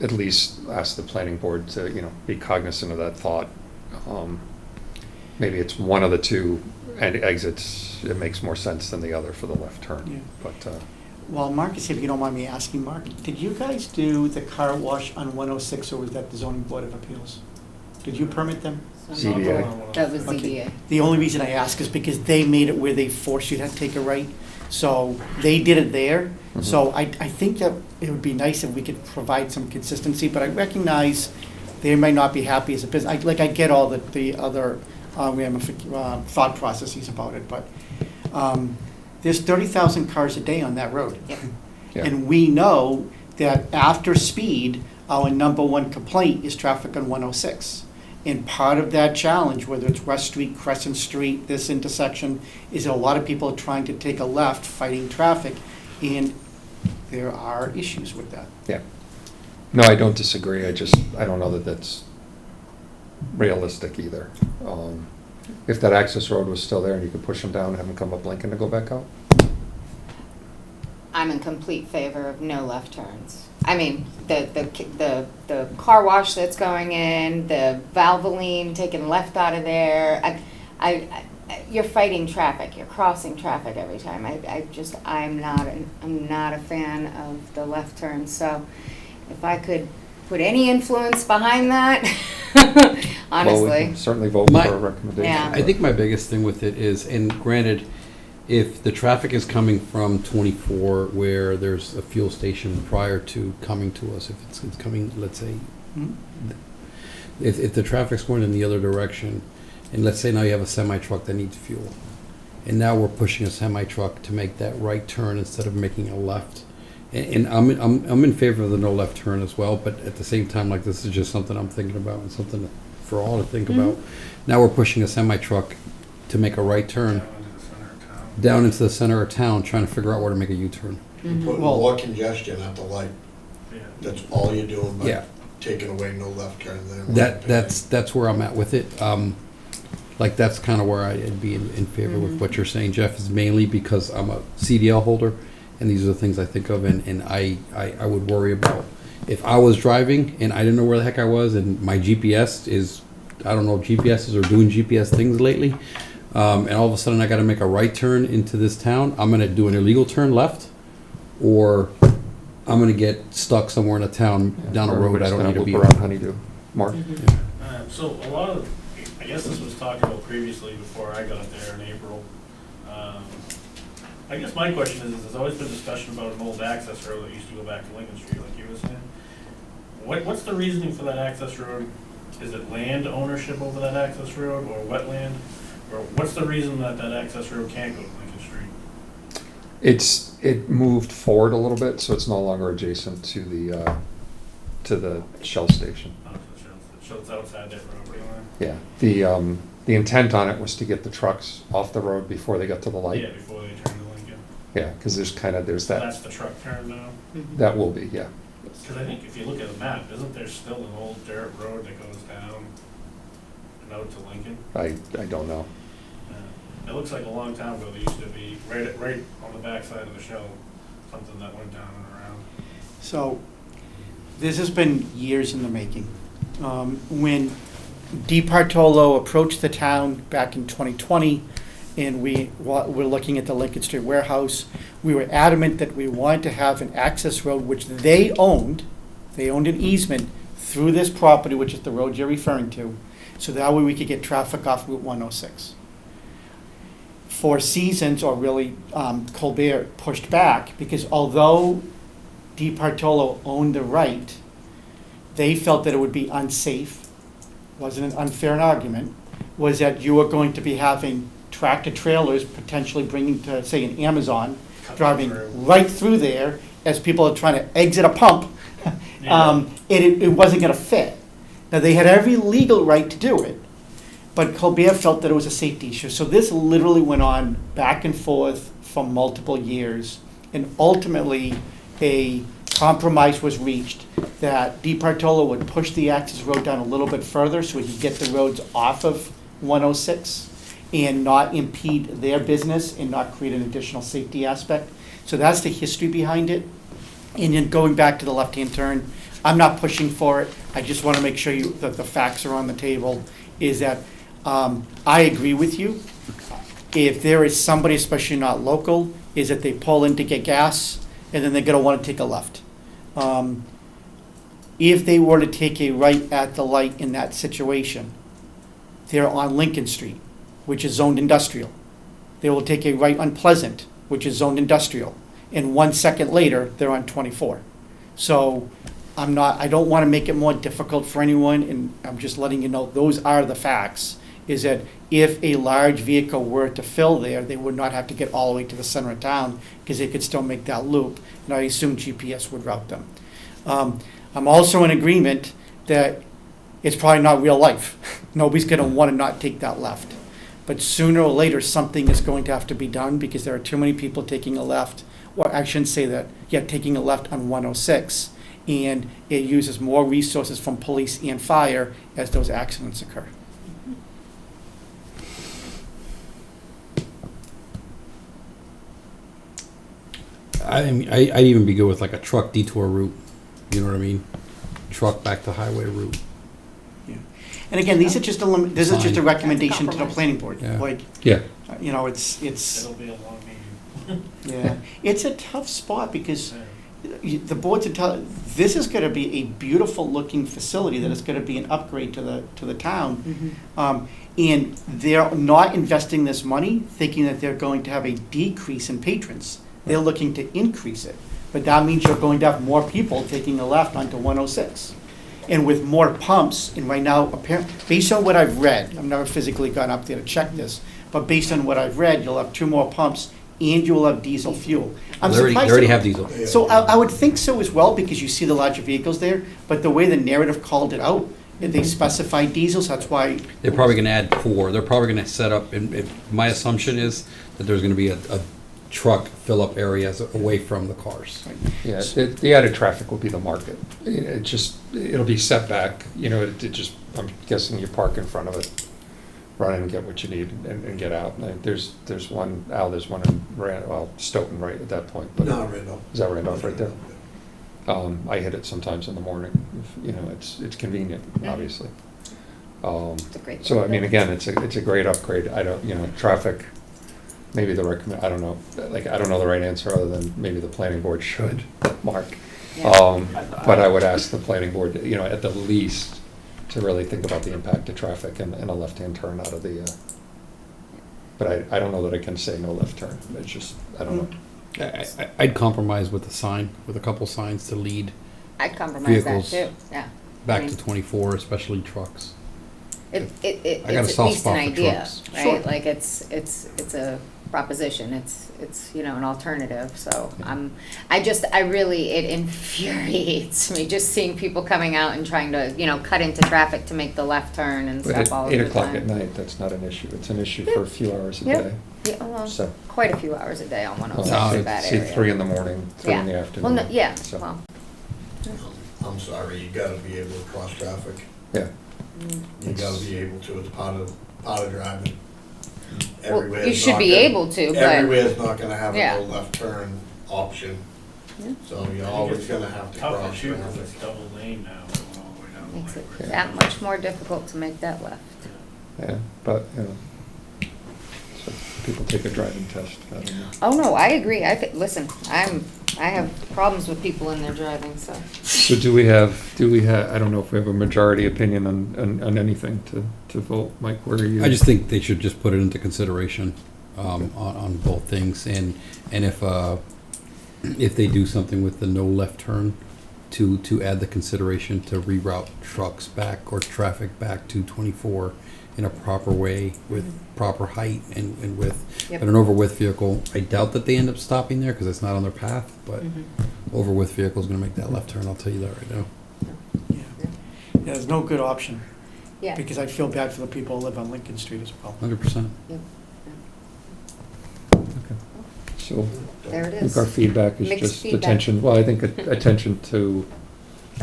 at least ask the planning board to, be cognizant of that thought. Maybe it's one of the two exits. It makes more sense than the other for the left turn. Yeah. But Well, Marcus, if you don't mind me asking, Mark, did you guys do the car wash on 106, or was that the zoning board of appeals? Did you permit them? ZBA. That was Okay. ZBA. The only reason I ask is because they made it where they force you to take a right. So they did it there. So I think that it would be nice if we could provide some consistency, but I recognize they might not be happy as a business. I get all the other thought processes about it, but there's 30,000 cars a day on that road. Yep. Yeah. And we know that after speed, our number one complaint is traffic on 106. And part of that challenge, whether it's West Street, Crescent Street, this intersection, is that a lot of people are trying to take a left, fighting traffic, and there are issues with that. Yeah. No, I don't disagree. I don't know that that's realistic either. If that access road was still there and you could push them down and have them come up Lincoln to go back out. I'm in complete favor of no left turns. I mean, the car wash that's going in, the Valvoline taking left out of there. You're fighting traffic. You're crossing traffic every time. I'm not a fan of the left turn. So, if I could put any influence behind that, Well, we honestly. can certainly vote My- for a recommendation. Yeah. I think my biggest thing with it is, and granted, if the traffic is coming from 24 where there's a fuel station prior to coming to us, if it's coming, let's say, if the traffic's going in the other direction, and let's say now you have a semi-truck that needs fuel, and now we're pushing a semi-truck to make that right turn instead of making a left. And I'm in favor of the no left turn as well, but at the same time, like, this is just something I'm thinking about and something for all to think about. Now we're pushing a semi-truck to make a right turn down into the center of town, trying to figure out where to make a U-turn. Mhm. Putting Well- more congestion at the light. That's all you're doing by Yeah. taking away no left turn there. That's where I'm at with it. Like, that's kind of where I'd be in favor with what you're saying, Jeff, is mainly because I'm a CDL holder, and these are the things I think of, and I would worry about. If I was driving and I didn't know where the heck I was, and my GPS is, I don't know if GPSs are doing GPS things lately, and all of a sudden I got to make a right turn into this town, I'm going to do an illegal turn left, or I'm going to get stuck somewhere in a town down a road I don't need to be Loop around on. Honeydew. Mark? So a lot of, I guess this was talked about previously before I got there in April. I guess my question is, there's always been discussion about an old access road that used to go back to Lincoln Street, like you were saying. What's the reasoning for that access road? Is it land ownership over that access road, or wetland? Or what's the reason that that access road can't go to Lincoln Street? It moved forward a little bit, so it's no longer adjacent to the Shell station. Oh, so it's outside that property line? Yeah, the intent on it was to get the trucks off the road before they got to the Yeah, light. before they turn to Lincoln. Yeah, because there's So that, that's the truck turn now? that will be, yeah. Because I think if you look at the map, isn't there still an old dirt road that goes down and out to Lincoln? I don't know. It looks like a long time ago, there used to be, right on the backside of the Shell, something that went down and around. So, this has been years in the making. When Di Bartolo approached the town back in 2020, and we were looking at the Lincoln Street warehouse, we were adamant that we wanted to have an access road which they owned an easement through this property, which is the road you're referring to, so that way we could get traffic off Route 106. For seasons, or really Colbert pushed back, because although Di Bartolo owned the right, they felt that it would be unsafe, wasn't an unfair argument, was that you were going to be having tractor trailers potentially bringing to, say, an Amazon, driving right through there as people are trying to exit a pump. It wasn't going to fit. Now, they had every legal right to do it, but Colbert felt that it was a safety issue. So this literally went on back and forth for multiple years, and ultimately a compromise was reached that Di Bartolo would push the access road down a little bit further so he could get the roads off of 106 and not impede their business and not create an additional safety aspect. So that's the history behind it. And then going back to the left-hand turn, I'm not pushing for it. I just want to make sure that the facts are on the table, is that I agree with you. If there is somebody, especially not local, is that they pull in to get gas and then they're going to want to take a left. If they were to take a right at the light in that situation, they're on Lincoln Street, which is zoned industrial. They will take a right on Pleasant, which is zoned industrial. And 1 second later, they're on 24. So I don't want to make it more difficult for anyone, and I'm just letting you know, those are the facts, is that if a large vehicle were to fill there, they would not have to get all the way to the center of town, because they could still make that loop, and I assume GPS would route them. I'm also in agreement that it's probably not real life. Nobody's going to want to not take that left. But sooner or later, something is going to have to be done, because there are too many people taking a left, or I shouldn't say that, taking a left on 106, and it uses more resources from police and fire as those accidents occur. I'd even be good with like a truck detour route, you know what I mean? Truck back to highway route. And again, these are just this is just a Fine. recommendation to the Compromise. planning board. Yeah. Like, Yeah, you know, it's, It'll be a long meeting. yeah, it's a tough spot because the boards are telling, this is gonna be a beautiful looking facility that is gonna be an upgrade to the town. And they're not investing this money thinking that they're going to have a decrease in patrons. They're looking to increase it. But that means you're going to have more people taking a left onto 106. And with more pumps, and right now, based on what I've read, I've never physically gone up there to check this, but based on what I've read, you'll have 2 more pumps and you'll have diesel fuel. I'm They already surprised. have diesel. So I would think so as well, because you see the larger vehicles there, but the way the narrative called it out, they specified diesels, that's why. They're probably gonna add 4. They're probably gonna set up, and my assumption is that there's gonna be a truck fill-up areas away from the cars. yeah, the added traffic will be the market. It'll be set back, you know, I'm guessing you park in front of it, run in and get what you need and get out. And there's one in Stoughton right at that point, but. No, Randolph. Is that Randolph right there? I hit it sometimes in the morning, you know, it's convenient, obviously. It's a great. So, I mean, again, it's a great upgrade. I don't, you know, traffic, maybe I don't know, I don't know the right answer other than maybe the planning board should, Mark. But I would ask the planning board, you know, at the least, to really think about the impact of traffic and a left-hand turn out of the, but I don't know that I can say no left turn. It's just, I don't know. I'd compromise with a sign, with a couple signs to lead I'd compromise that Vehicles. too, yeah. back I to mean, 24, especially trucks. I got a soft it's at least spot an for idea, trucks. right? Sure. Like it's a proposition. It's you know, an alternative. So it infuriates me just seeing people coming out and trying to, you know, cut into traffic to make the left turn and But stuff all at of 8 the o'clock time. at night, that's not an issue. It's an issue for a few hours a Yep. day. Yeah, well, So- quite a few hours a day on 106 Oh, in that See, area. 3 in the morning, 3 in the Yeah. afternoon. Well, no, yeah, So, well, I'm sorry, you gotta be able to cross traffic. Yeah. You gotta be able to, it's part of driving. well, Everywhere you is should not be gonna- able to, but. Everywhere's not gonna have Yeah. a no left turn option, Yeah. so you're always gonna have to Tough cross to shoot because traffic. it's double lane now, going all the way down the Makes it highway. that much more difficult to make that left. Yeah, but, you know, so people take a driving test. I don't know. Oh, no, I agree. Listen, I have problems with people in their driving, so. So do we have, I don't know if we have a majority opinion on anything to vote. Mike, where are you? I just think they should just put it into consideration on both things, and if they do something with the no left turn, to add the consideration to reroute trucks back or traffic back to 24 in a proper way with proper height and width. Yep. But an over-width vehicle, I doubt that they end up stopping there because it's not on their path, but over-width vehicle is going to make that left turn, I'll tell you that right now. Yeah, there's no good option, Yeah. because I feel bad for the people who live on Lincoln Street as well. 100%. So There it I think is. our feedback is Mixed just feedback. attention, well, I think attention to,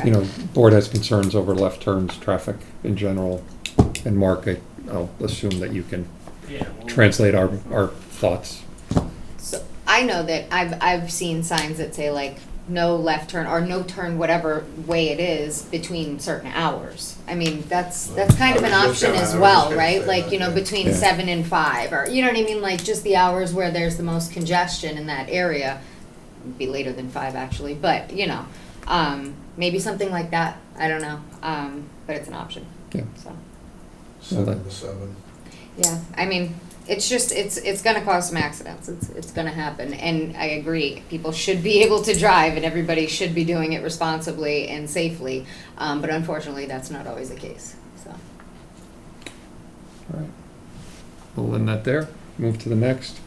you know, board has concerns over left turns, traffic in general. And Mark, I'll assume that you can Yeah, well, translate our thoughts. So I know that I've seen signs that say like no left turn or no turn, whatever way it is, between certain hours. I mean, that's kind of an I was just option gonna- as I was well, just gonna right? say Like, that, you know, yeah. between Yeah. 7 and 5, or, you know what I mean? Like, just the hours where there's the most congestion in that area. It'd be later than 5, actually, but, you know, maybe something like that. I don't know, but it's an option, Yeah. so. 7 to 7. Yeah, I mean, it's just, it's gonna cause some accidents, it's gonna happen, and I agree, people should be able to drive, and everybody should be doing it responsibly and safely, but unfortunately, that's not always the case, so. All right. We'll end that there. Move to the next.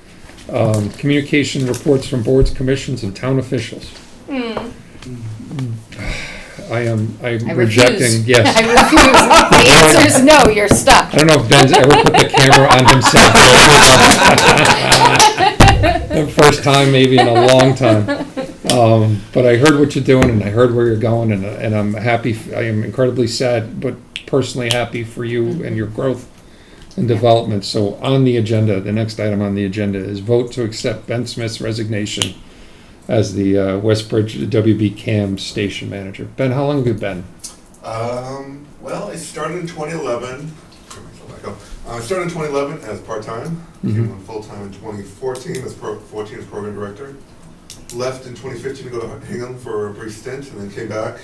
Communication reports from boards, commissions, and town officials. I'm I rejecting, refuse. yes. I refuse, the answer is no, you're stuck. I don't know if Ben's ever put the camera on himself. The first time maybe in a long time. But I heard what you're doing, and I heard where you're going, and I'm happy, I am incredibly sad, but personally happy for you and your growth and development. So on the agenda, the next item on the agenda is vote to accept Ben Smith's resignation as the Westbridge WB CAM station manager. Ben, how long have you been? Well, I started in 2011. I started in 2011 as part-time, became full-time in 2014 as program director. Left in 2015 to go to Hingham for a brief stint, and then came back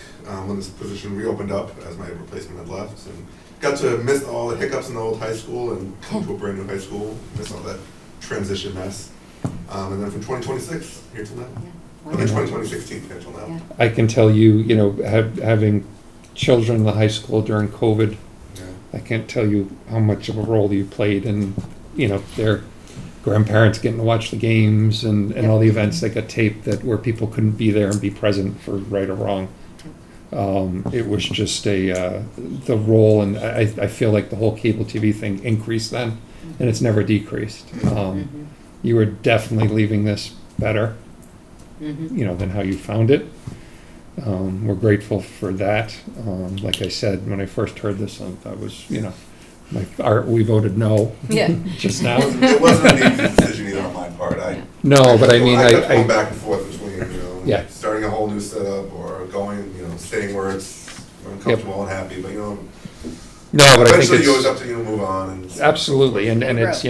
when this position reopened up as my replacement had left, and got to miss all the hiccups in the old high school and come to a brand new high school, miss all that transition mess. And then from 2026 here till now. And then 2016 here till now. I can tell you, having children in the high school during COVID, I can't tell you how much of a role you played in, their grandparents getting to watch the games and all the events that got taped where people couldn't be there and be present for right or wrong. It was just the role, and I feel like the whole cable TV thing increased then, and it's never decreased. You were definitely leaving this better, than how you found it. We're grateful for that. Like I said, when I first heard this, I was, we voted no. Yeah. Just now. It wasn't an easy decision either on my part. No, but I mean, I kept going back and forth between, Yeah. starting a whole new setup or going, staying where I'm comfortable and happy, but No, but I think eventually you always it's have to move on. And absolutely, and it's,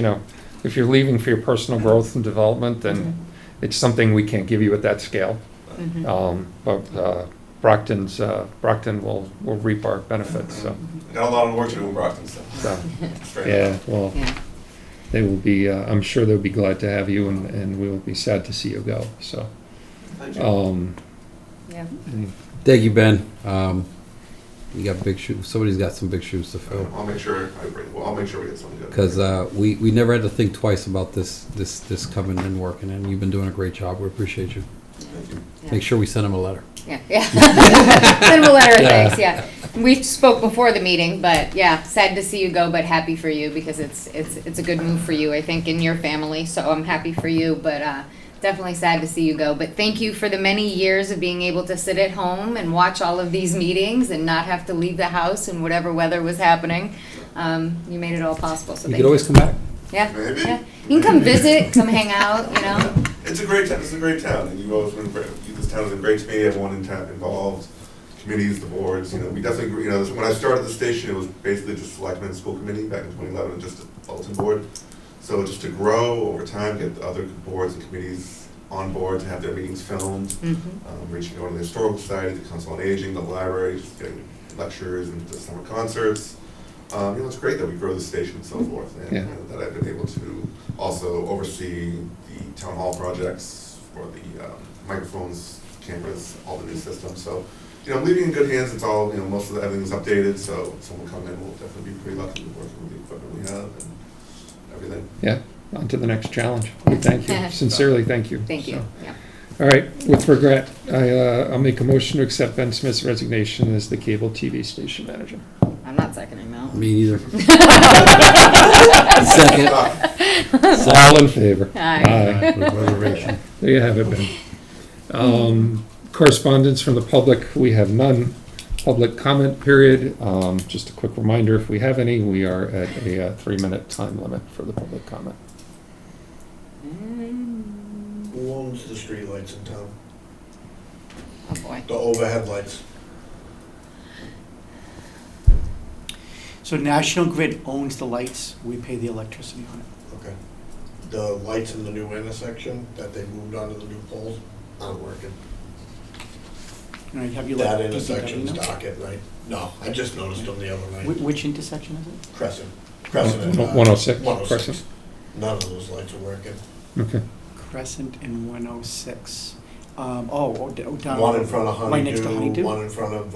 if you're leaving for your personal growth and development, then it's something we can't give you at that scale. But Brockton will reap our benefits. So got a lot of work to do in Brockton. So yeah, well, they will be. I'm sure they'll be glad to have you, and we will be sad to see you go. So, thank you. Thank you, Ben. You got big shoes. Somebody's got some big shoes to fill. I'll make sure we get something good. Because we never had to think twice about this coming and working, and you've been doing a great job. We appreciate you. Thank you. Make sure we send him a letter. Yeah. Send him a letter of thanks, yeah. We spoke before the meeting, but yeah, sad to see you go, but happy for you because it's a good move for you, I think, in your family. So I'm happy for you, but definitely sad to see you go. But thank you for the many years of being able to sit at home and watch all of these meetings and not have to leave the house in whatever weather was happening. You made it all possible, so You thank could you. always come back. Yeah, Maybe. yeah. You can come visit, come hang out, It's a great town. It's a great town, and you've always been great. This town has been great to me. Everyone in town involved, committees, the boards. We definitely. When I started the station, it was basically just Selectmen School Committee back in 2011, and just a bulletin board. So just to grow over time, get the other boards and committees on board to have their meetings filmed, reaching out to the Historical Society, the Council on Aging, the library, just getting lectures and the summer concerts. It's great that we grow the station and so forth, and that I've been able to also oversee the town hall projects for the microphones, cameras, all the new systems. So, I'm leaving in good hands. It's all, most of everything's updated. So, if someone come in, we'll definitely be pretty lucky with working with the equipment we have and everything. Yeah, on to the next challenge. We thank you, sincerely thank you. Thank you. So, Yeah. all right, with regret, I'll make a motion to accept Ben Smith's resignation as the cable TV station manager. I'm not seconding that. Me neither. Second. All in favor? Aye. With reservation. There you have it, Ben. Correspondence from the public, we have none. Public comment period, just a quick reminder, if we have any, we are at a 3-minute time limit for the public comment. Who owns the streetlights in town? Oh, boy. The overhead lights? So National Grid owns the lights, we pay the electricity on it. Okay. The lights in the new intersection that they moved onto the new poles aren't working. All right, have you That let intersection's DPW know? darkened, right? No, I just noticed them the other night. Which intersection is it? Crescent. Crescent and, 106, 106. Crescent. None of those lights are working. Okay. Crescent and 106. Down. One in front of Right next to Honeydew, Honeydew? one in front of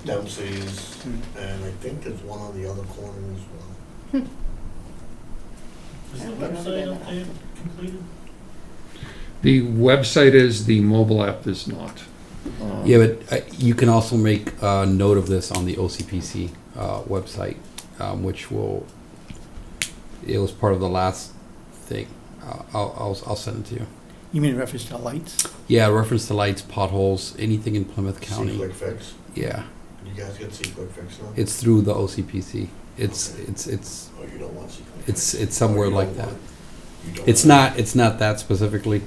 Dempsey's, and I think there's one on the other corner as well. Is the website up there completed? The website is, the mobile app is not. Yeah, but you can also make a note of this on the OCPC website, which it was part of the last thing. I'll send it to you. You mean in reference to lights? Yeah, reference to lights, potholes, anything in Plymouth County. C-Click Fix. Yeah, You guys get C-Click Fix now? it's through the OCPC. It's, Okay. it's, Oh, you don't want C-Click it's, Fix? it's somewhere Oh, you like don't that. want- you don't It's want- not that specifically,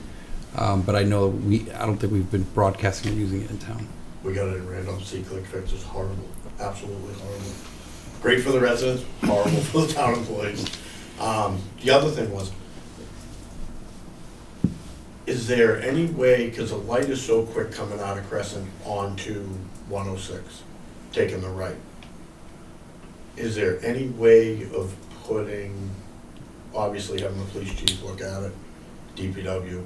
but I know I don't think we've been broadcasting or using it in town. We got it in Randolph, C-Click Fix is horrible, absolutely horrible. Great for the residents, horrible for the town employees. The other thing was, is there any way, because the light is so quick coming out of Crescent onto 106, taking the right, is there any way of putting, obviously having the police chief look at it, DPW,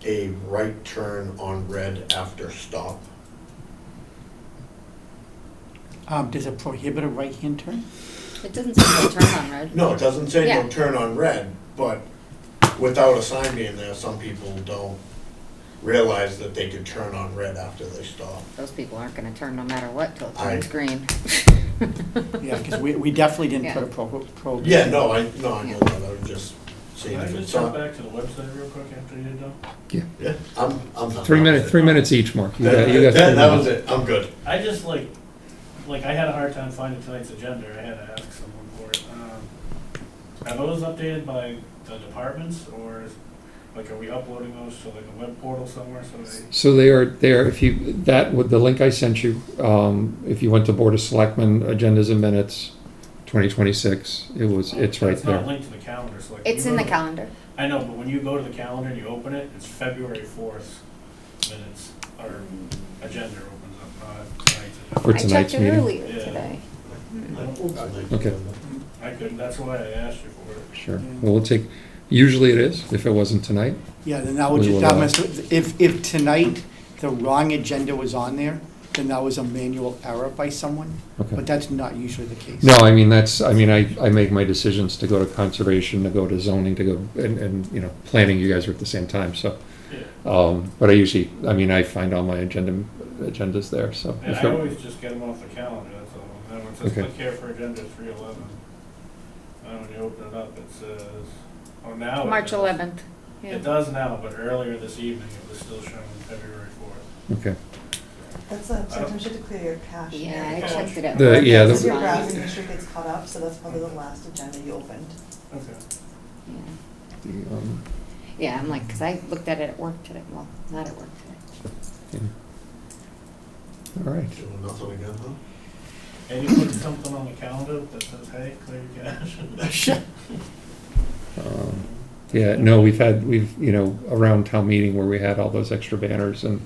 a right turn on red after stop? Does it prohibit a right-hand turn? It doesn't say no turn on red. No, it doesn't say Yeah. no turn on red, but without a sign being there, some people don't realize that they could turn on red after they stop. Those people aren't gonna turn no matter what till it I- turns green. Yeah, because we definitely didn't Yeah. put a prohibition. Yeah, no, I know that, I was just saying Can I if just it's jump not. back to the website real quick after you're done? Yeah, I'm done. 3 minutes each, Mark. You got That 3 that was minutes. it, I'm good. I just like I had a hard time finding tonight's agenda, I had to ask someone for it. Are those updated by the departments, or are we uploading those to like a web portal somewhere so they? So they are there, if you, that, with the link I sent you, if you went to Board of Selectmen, Agendas and Minutes, 2026, it's right It's not there. linked to the calendar, so like. It's when in you the go to calendar. I know, but when you go to the calendar and you open it, it's February 4th minutes, or agenda opens up, not tonight's agenda. For I checked tonight's it meeting? earlier Yeah. today. Okay. I couldn't, that's why I asked you for it. Sure. Well, we'll take, usually it is, if it wasn't tonight. Yeah, then that would We just, will, that must, if tonight the wrong agenda was on there, then that was a manual error by someone, Okay. but that's not usually the case. No, I mean, I make my decisions to go to conservation, to go to zoning, to go, and, planning, you guys are at the same time, so. Yeah. But I usually, I find all my agendas there, so. And if I it- always just get them off the calendar, that's all. And then when it says Okay. click here for agenda 311, and when you open it up, it says, oh, now. it March does. 11th. Yeah. It does now, but earlier this evening, it was still showing February 4th. Okay. That's sometimes you have to clear your cache. Yeah, I checked it out. Yeah, Because the- your browsing history gets caught up, so that's probably the last agenda you opened. Okay. Yeah. The, Yeah, I'm like, because I looked at it at work today. Well, not at work today. All right. Doing nothing again, huh? And you put something on the calendar that says, hey, clear your cache. Yeah, no, we've, around town meeting where we had all those extra banners and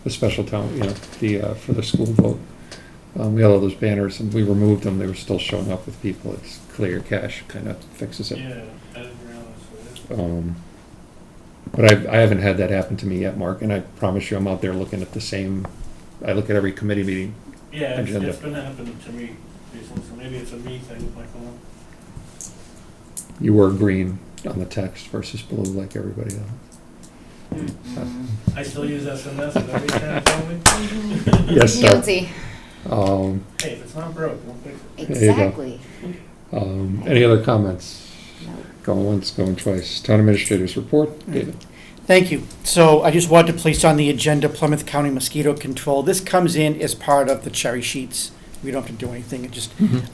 the special town, for the school vote. We had all those banners and we removed them, they were still showing up with people, it's clear cache, kind of fixes it. Yeah, I didn't realize that. But I haven't had that happen to me yet, Mark, and I promise you, I'm out there looking at I look at every committee meeting. Yeah, Agenda. it's been happening to me recently, so maybe it's a me thing with my phone. You were green on the text versus blue like everybody else. I still use SMS, is that what you're trying to tell me? Yes, sir. Guilty. Hey, if it's not broke, don't fix it. There you go. Exactly. Any other comments? No. Going once, going twice. Town administrators report, David. Thank you. So I just wanted to place on the agenda Plymouth County mosquito control. This comes in as part of the cherry sheets. We don't have to do anything,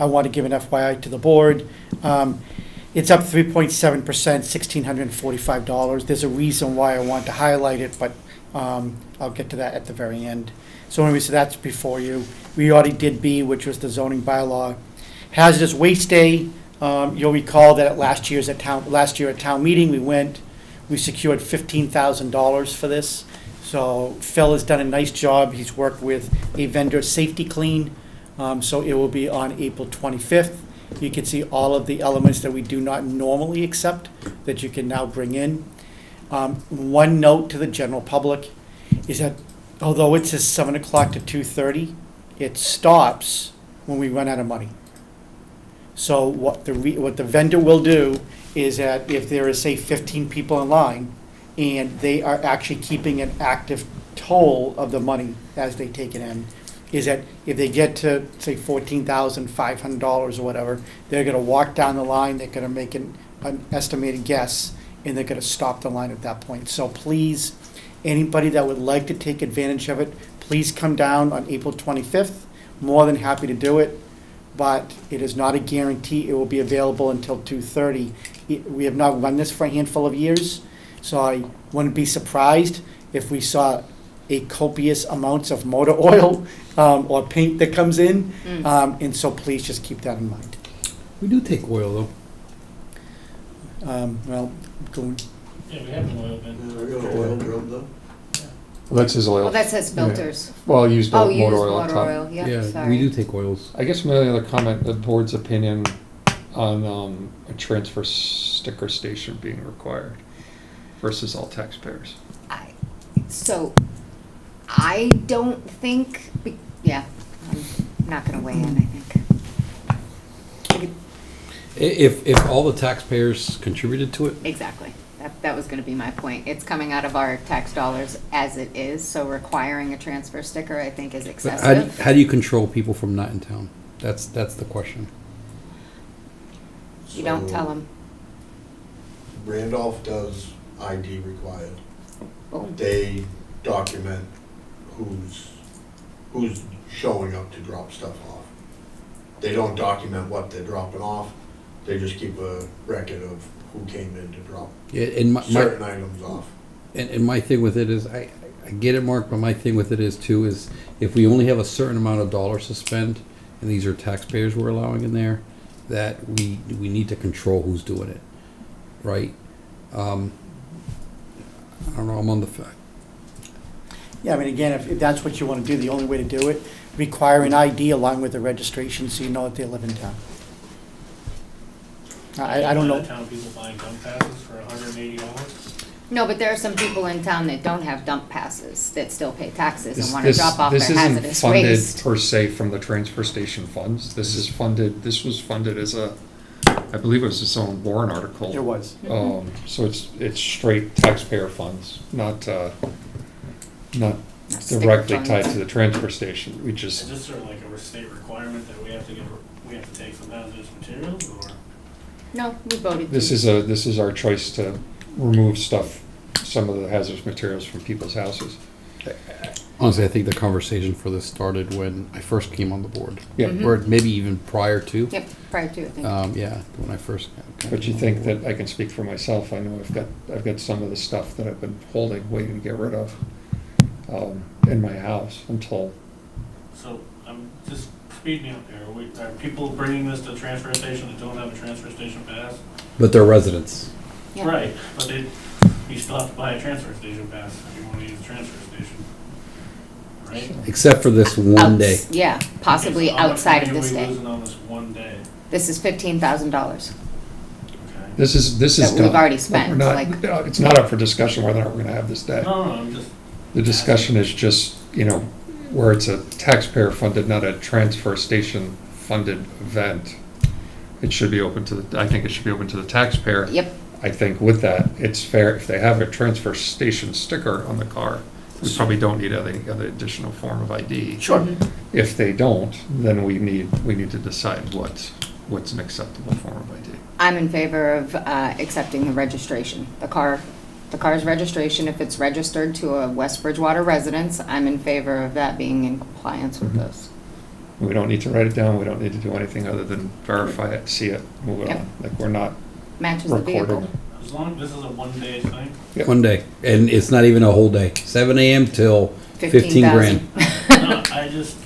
I want to give an FYI to the board. It's up 3.7%, $1,645. There's a reason why I want to highlight it, but I'll get to that at the very end. So anyway, so that's before you. We already did B, which was the zoning bylaw. Hazardous Waste Day, you'll recall that last year at town meeting, we secured $15,000 for this. So Phil has done a nice job. He's worked with a vendor, Safety Clean. So it will be on April 25th. You can see all of the elements that we do not normally accept that you can now bring in. One note to the general public is that although it says 7 o'clock to 2:30, it stops when we run out of money. So what the vendor will do is that if there is, say, 15 people in line, and they are actually keeping an active toll of the money as they take it in, is that if they get to, say, $14,500 or whatever, they're gonna walk down the line, they're gonna make an estimated guess, and they're gonna stop the line at that point. So please, anybody that would like to take advantage of it, please come down on April 25th. More than happy to do it, but it is not a guarantee it will be available until 2:30. We have not run this for a handful of years, so I wouldn't be surprised if we saw a copious amounts of motor oil or paint that comes in, and so please just keep that in mind. We do take oil, Well, going, Yeah, we have an oil bin. I got an oil drum though. Well, that's his oil. Well, that says filters. Well, used Oh, motor used oil on motor top. oil, though. yeah, We sorry. do take oils. I guess my only other comment, the board's opinion on a transfer sticker station being required versus all taxpayers. So, I don't think, yeah, I'm not gonna weigh in, I think. If all the taxpayers contributed to it, Exactly. That was gonna be my point. It's coming out of our tax dollars as it is, so requiring a transfer sticker, I think, is but excessive. how do you control people from not in town? That's the question. You don't So, tell them. Randolph does ID required. Boom. They document who's showing up to drop stuff off. They don't document what they're dropping off, they just keep a record of who came in to drop Yeah, and certain items off. and my thing with it is, I get it, Mark, but my thing with it is too, is if we only have a certain amount of dollars to spend, and these are taxpayers we're allowing in there, that we need to control who's doing it, right? I don't know, I'm on the fact. yeah, I mean, again, if that's what you want to do, the only way to do it, require an ID along with the registration so you know that they live in town. I don't know. Town people buying dump passes for $180. No, but there are some people in town that don't have dump passes that still pay taxes and This- wanna this- drop off their This isn't hazardous funded waste. per se from the transfer station funds. This was funded as I believe it was its own warrant article. It was. So it's straight taxpayer funds, not Sticker directly funds. tied to the transfer station. We Is just, this sort of like a state requirement that we have to take some hazardous materials, or? No, we voted to. this is our choice to remove some of the hazardous materials from people's houses. Honestly, I think the conversation for this started when I first came on the board. Yeah. Mhm. Or maybe even prior to. Yep, prior to, I think. Yeah, when I first got. But you think that I can speak for myself, I know I've got some of the stuff that I've been holding, waiting to get rid of, in my house until, So, just speed me up here. Are people bringing this to the transfer station that don't have a transfer station pass? But they're residents. Yeah. Right, but you still have to buy a transfer station pass if you want to use the transfer station. Right? Except for this one day. Yeah, possibly Okay, so how much outside of money this are we day. losing on this one day? This is $15,000 Okay. this is that done. we've already We're spent, not- like, It's not up for discussion whether or not we're gonna have this day. No, I'm just, The discussion is just, where it's a taxpayer funded, not a transfer station funded event. It should be open to I think it should be open to the taxpayer. yep, I think with that, it's fair, if they have a transfer station sticker on the car, we probably don't need any other additional form of ID. Sure. If they don't, then we need to decide what's an acceptable form of ID. I'm in favor of accepting the registration. The car's registration, if it's registered to a West Bridgewater residence, I'm in favor of that being in compliance with Mhm. this. We don't need to write it down, we don't need to do anything other than verify it, see it, move it Yep. on. Like, we're not Matches the vehicle. recording. as long as this is a one-day thing, Yep. One day. And it's not even a whole day. 7 a.m. till 15 grand. no, I just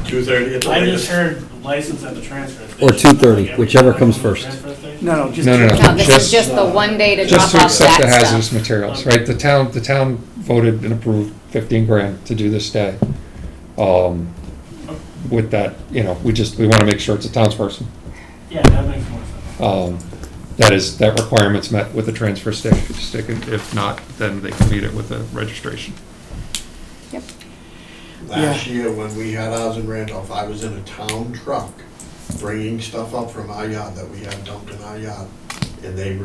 2:30 at the I latest. just heard license at the transfer station. Or 2:30, Like every whichever time comes at the first. transfer station? No, just. No. No, this is Just- just the one day to Just drop to off accept the that hazardous stuff. materials, right? The town voted and approved 15 grand to do this day. With that, we want to make sure it's a townsperson. Yeah, that makes more sense. That requirement's met with the transfer station. If not, then they can meet it with the registration. Yep. Last year, when we had ours in Randolph, I was in a town truck bringing stuff up from our yard that we had dumped in our yard, and they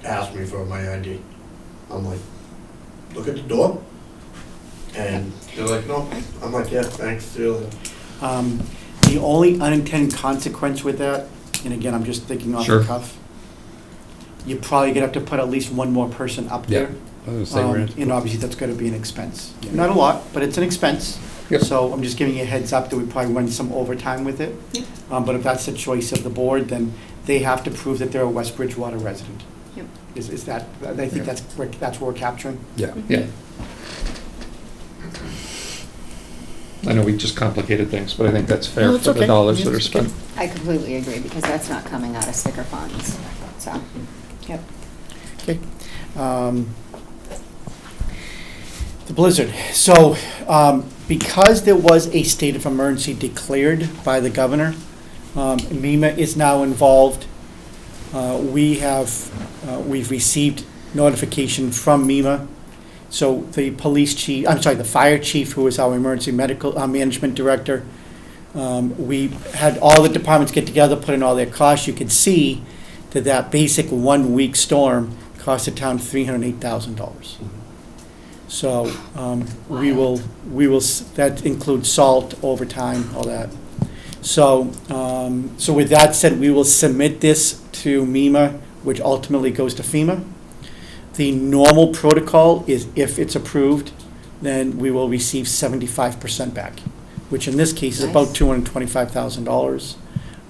asked me for my ID. I'm like, look at the door. And they're like, no. I'm like, yeah, thanks, see you later. The only unintended consequence with that, and again, I'm just thinking off Sure. the cuff, you're probably gonna have to put at least one more person up Yeah. there. I was gonna say, we're gonna have to And obviously, that's gonna be an expense. Not a lot, but it's an expense. Yep. So I'm just giving you a heads up that we probably run some overtime with it. Yep. But if that's the choice of the board, then they have to prove that they're a West Bridgewater resident. Yep. Is that, I think that's what we're capturing. Yeah. Yeah. I know we just complicated things, but I think that's fair No, it's for the okay. dollars that are It's okay. spent. I completely agree, because that's not coming out of sticker funds, so, yep. Okay. The blizzard. So, because there was a state of emergency declared by the governor, MEMA is now involved. We've received notification from MEMA. So the the fire chief, who is our emergency medical management director, we had all the departments get together, put in all their costs. You could see that basic 1 week storm cost the town $308,000. So that includes salt, overtime, all that. So with that said, we will submit this to MEMA, which ultimately goes to FEMA. The normal protocol is, if it's approved, then we will receive 75% back, which in this case is about Nice. $225,000.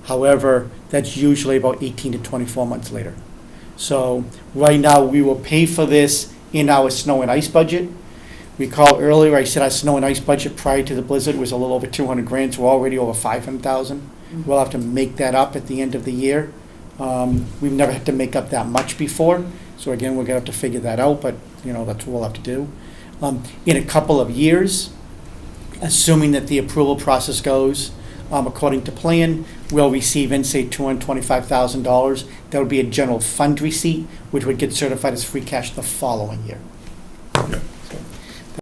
However, that's usually about 18 to 24 months later. So right now, we will pay for this in our snow and ice budget. Recall earlier, I said our snow and ice budget prior to the blizzard was a little over 200 grand, so we're already over 500,000. We'll have to make that up at the end of the year. We've never had to make up that much before, so again, we're gonna have to figure that out, but, that's what we'll have to do. In a couple of years, assuming that the approval process goes according to plan, we'll receive in, say, $225,000. That would be a general fund receipt, which would get certified as free cash the following year. So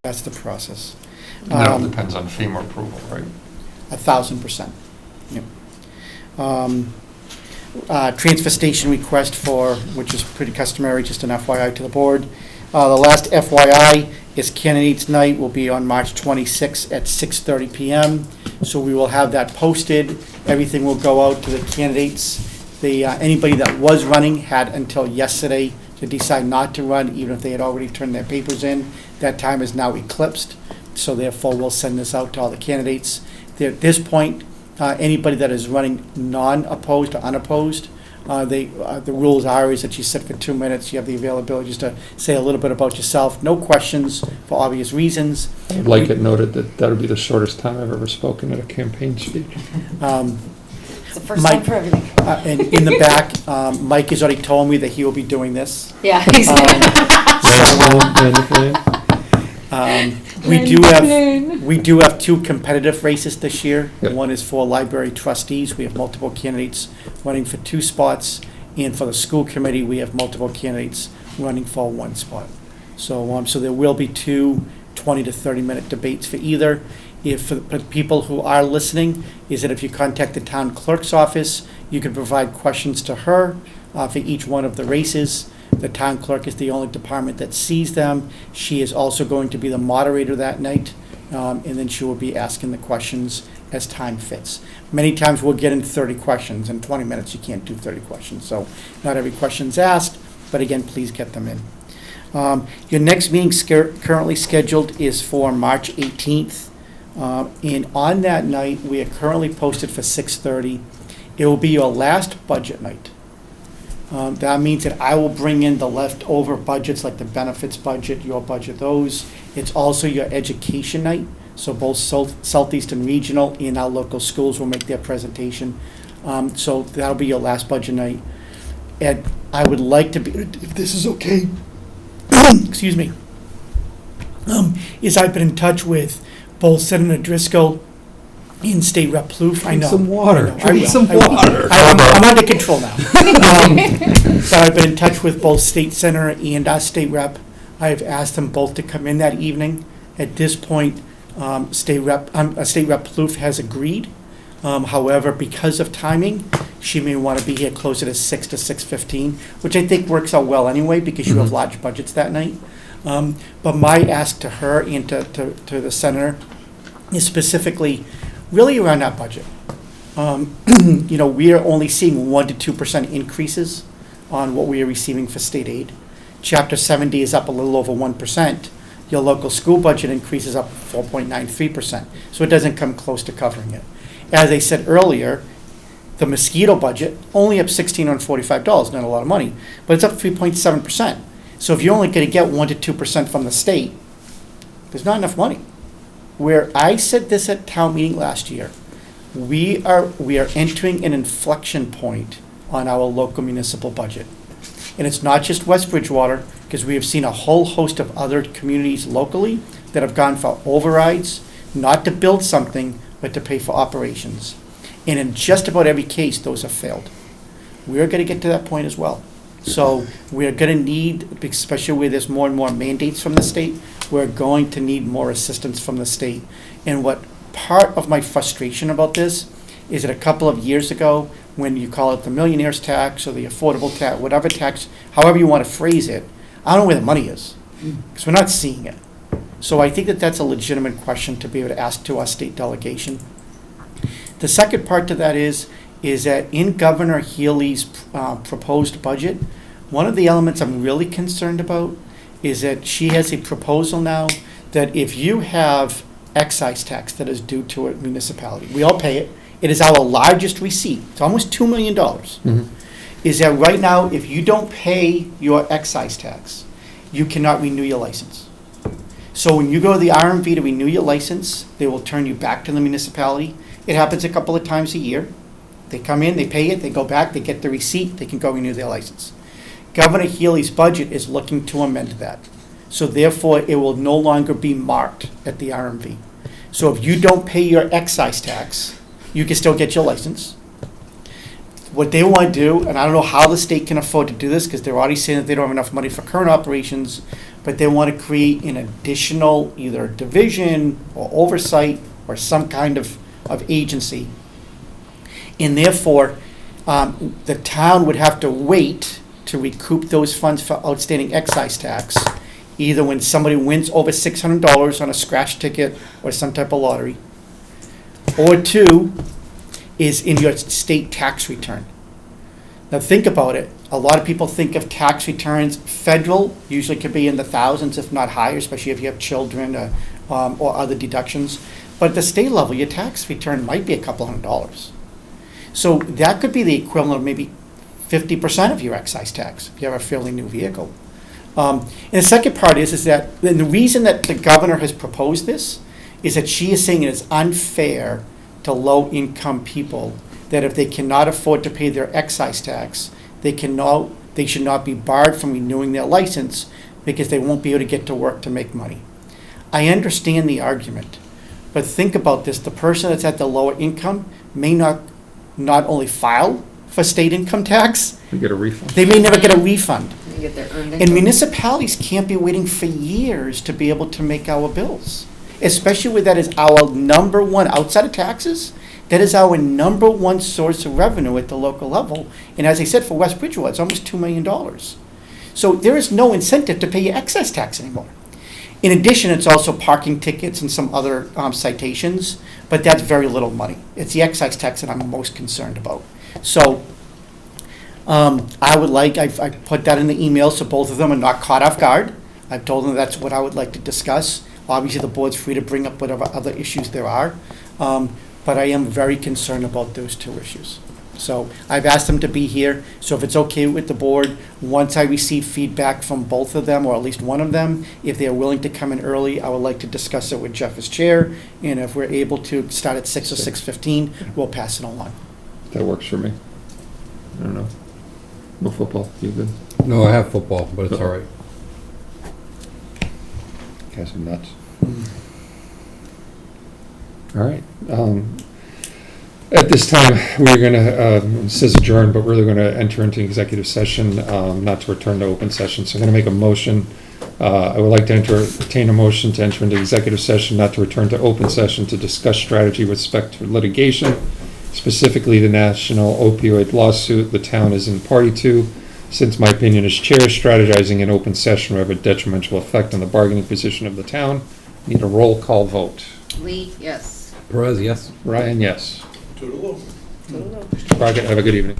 that's the process. That all depends on FEMA approval, right? 1,000%. Yep. Transfer station request which is pretty customary, just an FYI to the board. The last FYI is candidates night will be on March 26th at 6:30 PM. So we will have that posted. Everything will go out to the candidates. Anybody that was running had until yesterday to decide not to run, even if they had already turned their papers in. That time is now eclipsed, so therefore we'll send this out to all the candidates. At this point, anybody that is running non-opposed or unopposed, the rules is that you sit for 2 minutes, you have the availability just to say a little bit about yourself, no questions for obvious reasons. I'd like it noted that would be the shortest time I've ever spoken at a campaign speech. It's the first time for everything. And in the back, Mike has already told me that he will be doing this. Yeah. We do have 2 competitive races this year. Yep. One is for library trustees. We have multiple candidates running for 2 spots. And for the school committee, we have multiple candidates running for 1 spot. So there will be 2 20 to 30-minute debates for either. For people who are listening, is that if you contact the town clerk's office, you can provide questions to her for each one of the races. The town clerk is the only department that sees them. She is also going to be the moderator that night, and then she will be asking the questions as time fits. Many times we'll get in 30 questions. In 20 minutes, you can't do 30 questions. So not every question's asked, but again, please get them in. Your next meeting currently scheduled is for March 18th. And on that night, we are currently posted for 6:30. It will be your last budget night. That means that I will bring in the leftover budgets, like the benefits budget, your budget, those. It's also your education night, so both Southeastern Regional and our local schools will make their presentation. So that'll be your last budget night. And I would like to be, if this is okay, excuse me, is I've been in touch with both Senator Driscoll and State Rep Plouffe. I know. Some water. I know. I will. Some I will. water. I'm under control now. But I've been in touch with both State Senator and our State Rep. I have asked them both to come in that evening. At this point, State Rep Plouffe has agreed. However, because of timing, she may want to be here closer to 6 to 6:15, which I think works out well anyway, because you have large budgets that night. But my ask to her and to the senator is specifically really around that budget. We are only seeing 1 to 2% increases on what we are receiving for state aid. Chapter 70 is up a little over 1%. Your local school budget increase is up 4.93%. So it doesn't come close to covering it. As I said earlier, the mosquito budget, only up $1,645, not a lot of money, but it's up 3.7%. So if you're only going to get 1 to 2% from the state, there's not enough money. Where I said this at town meeting last year, we are entering an inflection point on our local municipal budget. And it's not just West Bridgewater, because we have seen a whole host of other communities locally that have gone for overrides, not to build something, but to pay for operations. And in just about every case, those have failed. We're going to get to that point as well. So we're going to need, especially where there's more and more mandates from the state, we're going to need more assistance from the state. And what part of my frustration about this is that a couple of years ago, when you call it the millionaire's tax or the affordable tax, whatever tax, however you want to phrase it, I don't know where the money is, because we're not seeing it. So I think that that's a legitimate question to be able to ask to our state delegation. The second part to that is that in Governor Healy's proposed budget, one of the elements I'm really concerned about is that she has a proposal now that if you have excise tax that is due to a municipality, we all pay it, it is our largest receipt, it's almost $2 million, is that right now, if you don't pay your excise tax, you cannot renew your license. So when you go to the RMV to renew your license, they will turn you back to the municipality. It happens a couple of times a year. They come in, they pay it, they go back, they get the receipt, they can go renew their license. Governor Healy's budget is looking to amend that. So therefore, it will no longer be marked at the RMV. So if you don't pay your excise tax, you can still get your license. What they want to do, and I don't know how the state can afford to do this, because they're already saying that they don't have enough money for current operations, but they want to create an additional either division or oversight or some kind of agency. And therefore, the town would have to wait to recoup those funds for outstanding excise tax, either when somebody wins over $600 on a scratch ticket or some type of lottery, or two, is in your state tax return. Now think about it. A lot of people think of tax returns, federal usually could be in the thousands, if not higher, especially if you have children or other deductions. But at the state level, your tax return might be a couple $100. So that could be the equivalent of maybe 50% of your excise tax if you have a fairly new vehicle. And the second part is that and the reason that the governor has proposed this is that she is saying it is unfair to low-income people, that if they cannot afford to pay their excise tax, they should not be barred from renewing their license because they won't be able to get to work to make money. I understand the argument, but think about this. The person that's at the lower income may not only file for state income tax, We get a refund. they may never get a refund. You get their earned And income. municipalities can't be waiting for years to be able to make our bills, especially where that is our number one, outside of taxes, that is our number one source of revenue at the local level. And as I said, for West Bridgewater, it's almost $2 million. So there is no incentive to pay your excess tax anymore. In addition, it's also parking tickets and some other citations, but that's very little money. It's the excise tax that I'm most concerned about. So I put that in the email so both of them are not caught off guard. I've told them that's what I would like to discuss. Obviously, the board's free to bring up whatever other issues there are, but I am very concerned about those two issues. So I've asked them to be here, so if it's okay with the board, once I receive feedback from both of them, or at least one of them, if they're willing to come in early, I would like to discuss it with Jeff as chair, and if we're able to start at 6 or 6:15, we'll pass it along. That works for me. I don't know. No football, you good? No, I have football, but it's all right. Guys are nuts. All right. At this time, we're going to, it says adjourn, but we're going to enter into executive session, not to return to open session. So I'm going to make a motion. I would like to entertain a motion to enter into executive session, not to return to open session, to discuss strategy with respect to litigation, specifically the national opioid lawsuit the town is in party to. Since my opinion as chair, strategizing in open session will have a detrimental effect on the bargaining position of the town. Need a roll call vote. Lee, yes. Perez, yes? Ryan, yes. Toodaloo. Mr. Crockett, have a good evening.